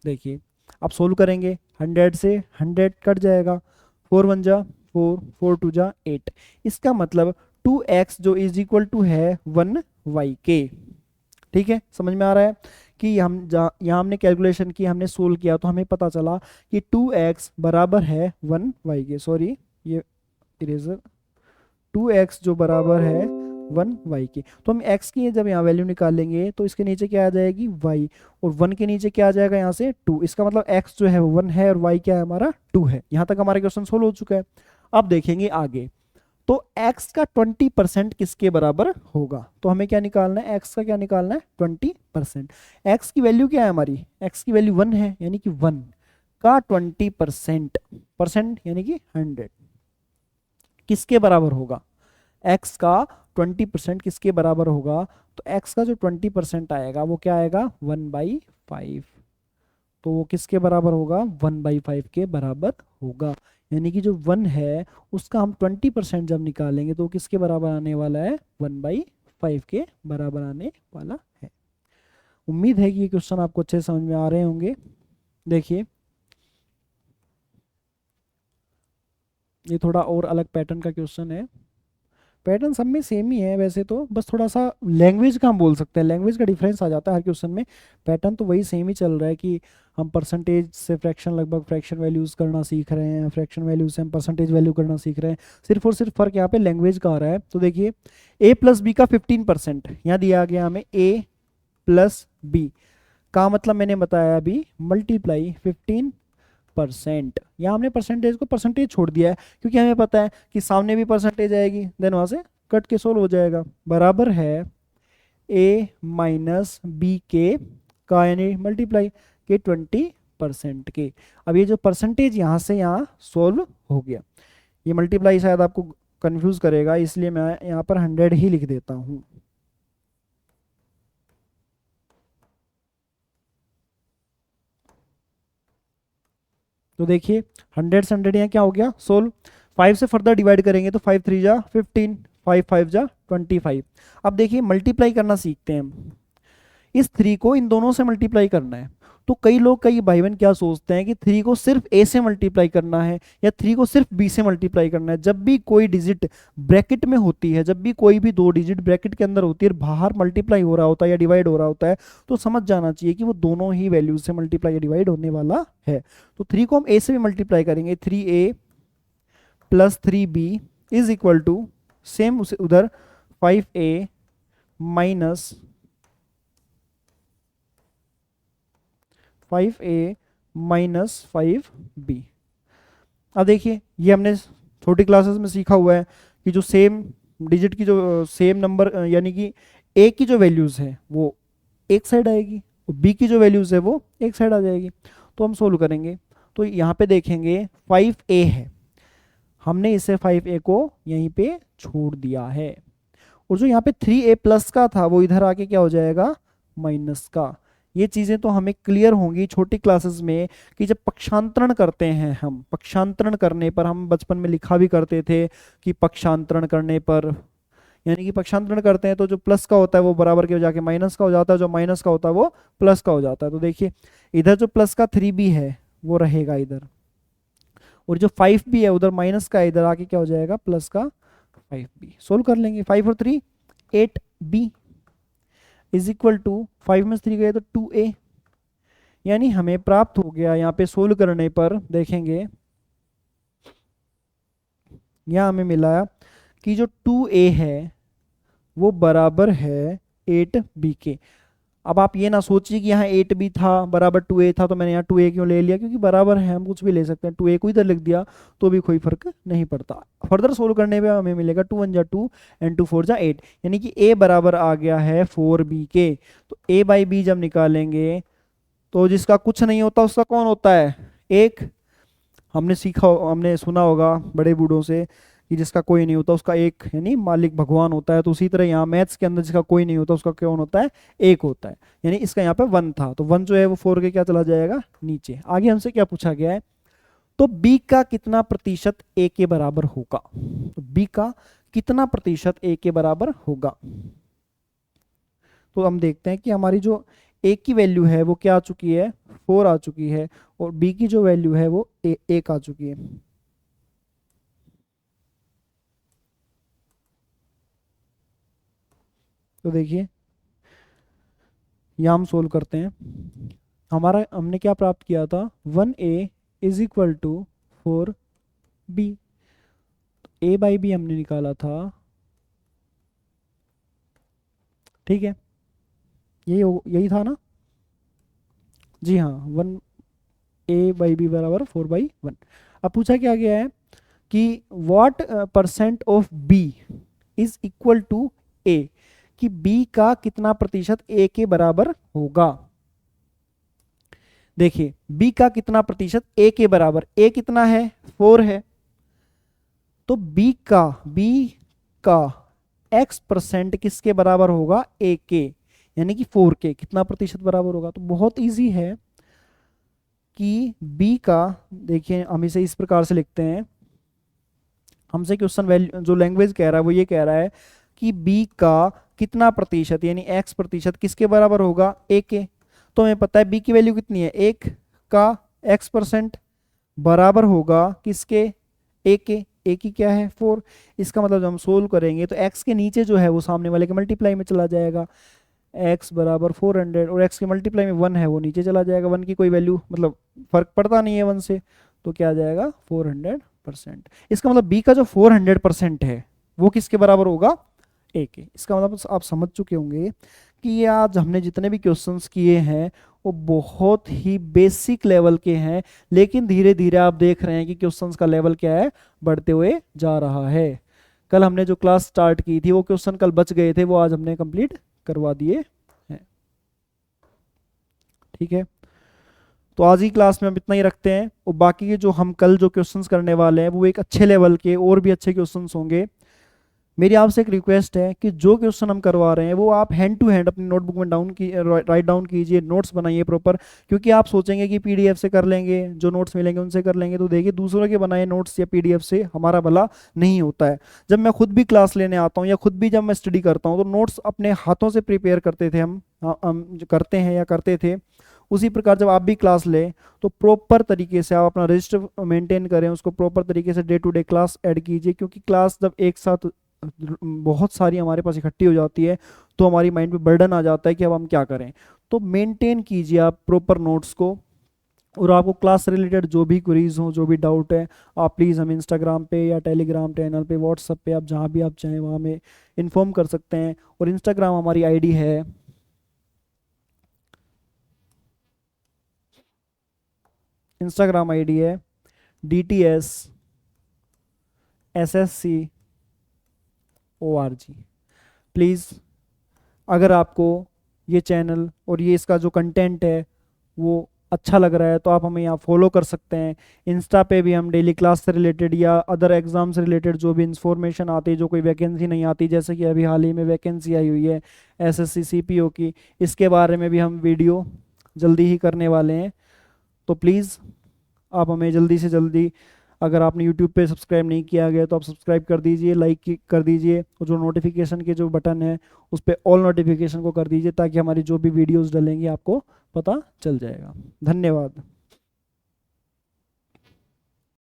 [SPEAKER 1] देखिए अब सोल्व करेंगे, 100 से 100 कट जाएगा, 4 1 जा 4, 4 2 जा 8। इसका मतलब 2x जो इज इक्वल टू है 1y के। ठीक है, समझ में आ रहा है कि हम यहाँ हमने कैलकुलेशन की, हमने सोल्व किया तो हमें पता चला कि 2x बराबर है 1y के। सॉरी ये इरेजर, 2x जो बराबर है 1y के। तो हम x की जब यहाँ वैल्यू निकालेंगे तो इसके नीचे क्या आ जाएगी y, और 1 के नीचे क्या आ जाएगा यहाँ से 2। इसका मतलब x जो है 1 है और y क्या है हमारा 2 है। यहाँ तक हमारा क्वेश्चन सोल्व हो चुका है। अब देखेंगे आगे, तो x का 20% किसके बराबर होगा। तो हमें क्या निकालना है, x का क्या निकालना है 20%। x की वैल्यू क्या है हमारी, x की वैल्यू 1 है, यानी कि 1 का 20%, परसेंट यानी कि 100 किसके बराबर होगा, x का 20% किसके बराबर होगा। तो x का जो 20% आएगा वो क्या आएगा 1/5, तो वो किसके बराबर होगा 1/5 के बराबर होगा। यानी कि जो 1 है उसका हम 20% जब निकालेंगे तो किसके बराबर आने वाला है 1/5 के बराबर आने वाला है। उम्मीद है कि ये क्वेश्चन आपको अच्छे समझ में आ रहे होंगे। देखिए ये थोड़ा और अलग पैटर्न का क्वेश्चन है, पैटर्न सब में सेम ही है वैसे तो, बस थोड़ा सा लैंग्वेज का हम बोल सकते हैं, लैंग्वेज का डिफरेंस आ जाता है हर क्वेश्चन में। पैटर्न तो वही सेम ही चल रहा है कि हम परसेंटेज से फ्रैक्शन, लगभग फ्रैक्शन वैल्यूज करना सीख रहे हैं, फ्रैक्शन वैल्यू से हम परसेंटेज वैल्यू करना सीख रहे हैं। सिर्फ और सिर्फ फर्क यहाँ पे लैंग्वेज का आ रहा है। तो देखिए a प्लस बी का 15%, यहाँ दिया गया हमें a प्लस बी का मतलब मैंने बताया अभी मल्टीप्लाई 15%। यहाँ हमने परसेंटेज को परसेंटेज छोड़ दिया है क्योंकि हमें पता है कि सामने भी परसेंटेज आएगी, देन वहाँ से कट के सोल्व हो जाएगा। बराबर है a माइनस बी के का यानी मल्टीप्लाई के 20% के। अब ये जो परसेंटेज यहाँ से यहाँ सोल्व हो गया। ये मल्टीप्लाई शायद आपको कंफ्यूज करेगा, इसलिए मैं यहाँ पर 100 ही लिख देता हूँ। तो देखिए 100 से 100 यहाँ क्या हो गया सोल्व। 5 से फर्दर डिवाइड करेंगे तो 5 3 जा 15, 5 5 जा 25। अब देखिए मल्टीप्लाई करना सीखते हैं हम। इस 3 को इन दोनों से मल्टीप्लाई करना है। तो कई लोग, कई भाई बहन क्या सोचते हैं कि 3 को सिर्फ a से मल्टीप्लाई करना है या 3 को सिर्फ b से मल्टीप्लाई करना है। जब भी कोई डिजिट ब्रैकेट में होती है, जब भी कोई भी दो डिजिट ब्रैकेट के अंदर होती है, बाहर मल्टीप्लाई हो रहा होता है या डिवाइड हो रहा होता है, तो समझ जाना चाहिए कि वो दोनों ही वैल्यूज से मल्टीप्लाई या डिवाइड होने वाला है। तो 3 को हम a से भी मल्टीप्लाई करेंगे, 3a plus 3b is equal to same उधर 5a minus 5a minus 5b। अब देखिए ये हमने छोटी क्लासेस में सीखा हुआ है कि जो सेम डिजिट की जो सेम नंबर यानी कि a की जो वैल्यूज़ है वो एक साइड आएगी और b की जो वैल्यूज़ है वो एक साइड आ जाएगी। तो हम सोल्व करेंगे तो यहाँ पे देखेंगे 5a है, हमने इसे 5a को यहीं पे छोड़ दिया है, और जो यहाँ पे 3a प्लस का था वो इधर आके क्या हो जाएगा माइनस का। ये चीज़ें तो हमें क्लियर होंगी छोटी क्लासेस में कि जब पक्षांतरण करते हैं हम, पक्षांतरण करने पर, हम बचपन में लिखा भी करते थे कि पक्षांतरण करने पर, यानी कि पक्षांतरण करते हैं तो जो प्लस का होता है वो बराबर के जाके माइनस का हो जाता है, जो माइनस का होता है वो प्लस का हो जाता है। तो देखिए इधर जो प्लस का 3b है वो रहेगा इधर, और जो 5b है उधर माइनस का, इधर आके क्या हो जाएगा प्लस का 5b। सोल्व कर लेंगे, 5 और 3 8b इज इक्वल टू 5 में 3 गए तो 2a, यानी हमें प्राप्त हो गया। यहाँ पे सोल्व करने पर देखेंगे यहाँ हमें मिला कि जो 2a है वो बराबर है 8b के। अब आप ये ना सोचिए कि यहाँ 8b था बराबर 2a था तो मैंने यहाँ 2a क्यों ले लिया, क्योंकि बराबर है, हम कुछ भी ले सकते हैं। 2a को इधर लिख दिया तो भी कोई फर्क नहीं पड़ता। फर्दर सोल्व करने पे हमें मिलेगा 2 1 जा 2 एंड 2 4 जा 8, यानी कि a बराबर आ गया है 4b के। तो a बाई b जब निकालेंगे तो जिसका कुछ नहीं होता उसका कौन होता है एक। हमने सीखा, हमने सुना होगा बड़े बूढ़ों से कि जिसका कोई नहीं होता उसका एक, यानी मालिक भगवान होता है। तो उसी तरह यहाँ मैथ्स के अंदर जिसका कोई नहीं होता उसका कौन होता है एक होता है, यानी इसका यहाँ पे 1 था तो 1 जो है वो 4 के क्या चला जाएगा नीचे। आगे हमसे क्या पूछा गया है, तो b का कितना प्रतिशत a के बराबर होगा। तो b का कितना प्रतिशत a के बराबर होगा, तो हम देखते हैं कि हमारी जो a की वैल्यू है वो क्या आ चुकी है 4 आ चुकी है, और b की जो वैल्यू है वो 1 आ चुकी है। तो देखिए यहाँ हम सोल्व करते हैं, हमारा हमने क्या प्राप्त किया था 1a is equal to 4b। a by b हमने निकाला था, ठीक है, यही था ना जी हाँ, 1a बाई बी बराबर 4/1। अब पूछा क्या गया है कि what percent of b is equal to a, कि b का कितना प्रतिशत a के बराबर होगा। देखिए b का कितना प्रतिशत a के बराबर, a कितना है 4 है, तो b का x% किसके बराबर होगा a के, यानी कि 4 के कितना प्रतिशत बराबर होगा। तो बहुत इजी है कि b का, देखिए हम इसे इस प्रकार से लिखते हैं, हमसे क्वेश्चन वैल्यू जो लैंग्वेज कह रहा है वो ये कह रहा है कि b का कितना प्रतिशत यानी x% किसके बराबर होगा a के। तो हमें पता है b की वैल्यू कितनी है 1 का x% बराबर होगा किसके a के, a की क्या है 4। इसका मतलब जब हम सोल्व करेंगे तो x के नीचे जो है वो सामने वाले के मल्टीप्लाई में चला जाएगा, x बराबर 400 और x के मल्टीप्लाई में 1 है वो नीचे चला जाएगा, 1 की कोई वैल्यू मतलब फर्क पड़ता नहीं है 1 से, तो क्या आ जाएगा 400%। इसका मतलब b का जो 400% है वो किसके बराबर होगा, a के। इसका मतलब आप समझ चुके होंगे कि ये आज हमने जितने भी क्वेश्चंस किए हैं वो बहुत ही बेसिक लेवल के हैं, लेकिन धीरे धीरे आप देख रहे हैं कि क्वेश्चंस का लेवल क्या है, बढ़ते हुए जा रहा है। कल हमने जो क्लास स्टार्ट की थी वो क्वेश्चन कल बच गए थे, वो आज हमने कंप्लीट करवा दिए हैं। ठीक है, तो आज ही क्लास में हम इतना ही रखते हैं, और बाकी के जो हम कल जो क्वेश्चंस करने वाले हैं वो एक अच्छे लेवल के और भी अच्छे क्वेश्चंस होंगे। मेरी आपसे एक रिक्वेस्ट है कि जो क्वेश्चन हम करवा रहे हैं वो आप हैंड टू हैंड अपनी नोटबुक में राइट डाउन कीजिए, नोट्स बनाइए प्रॉपर। क्योंकि आप सोचेंगे कि पीडीएफ से कर लेंगे, जो नोट्स मिलेंगे उनसे कर लेंगे, तो देखिए दूसरों के बनाए नोट्स या पीडीएफ से हमारा भला नहीं होता है। जब मैं खुद भी क्लास लेने आता हूँ या खुद भी जब मैं स्टडी करता हूँ तो नोट्स अपने हाथों से प्रिपेयर करते थे हम जो करते हैं या करते थे। उसी प्रकार जब आप भी क्लास लें तो प्रॉपर तरीके से आप अपना रजिस्टर मेंटेन करें, उसको प्रॉपर तरीके से day to day class add कीजिए। क्योंकि क्लास जब एक साथ बहुत सारी हमारे पास इकट्ठी हो जाती है तो हमारी माइंड पे बर्डन आ जाता है कि अब हम क्या करें। तो मेंटेन कीजिए आप प्रॉपर नोट्स को, और आपको क्लास से रिलेटेड जो भी क्वेरीज हो, जो भी डाउट है, आप प्लीज़ हमें इंस्टाग्राम पे या टेलीग्राम चैनल पे, व्हाट्सएप पे, आप जहाँ भी आप चाहें वहाँ में इन्फॉर्म कर सकते हैं। और इंस्टाग्राम हमारी आईडी है DTS SSC ORG। प्लीज़ अगर आपको ये चैनल और ये इसका जो कंटेंट है वो अच्छा लग रहा है तो आप हमें यहाँ फॉलो कर सकते हैं। इंस्टा पे भी हम डेली क्लास से रिलेटेड या अदर एग्जाम से रिलेटेड जो भी इंफॉर्मेशन आती है, जो कोई वैकेंसी नहीं आती, जैसे कि अभी हाल ही में वैकेंसी आई हुई है SSC CPO की, इसके बारे में भी हम वीडियो जल्दी ही करने वाले हैं। तो प्लीज़ आप हमें जल्दी से जल्दी, अगर आपने यूट्यूब पे सब्सक्राइब नहीं किया गया तो आप सब्सक्राइब कर दीजिए, लाइक कर दीजिए, और जो नोटिफिकेशन के जो बटन है उस पर ऑल नोटिफिकेशन को कर दीजिए, ताकि हमारी जो भी वीडियोस डलेंगी आपको पता चल जाएगा। धन्यवाद।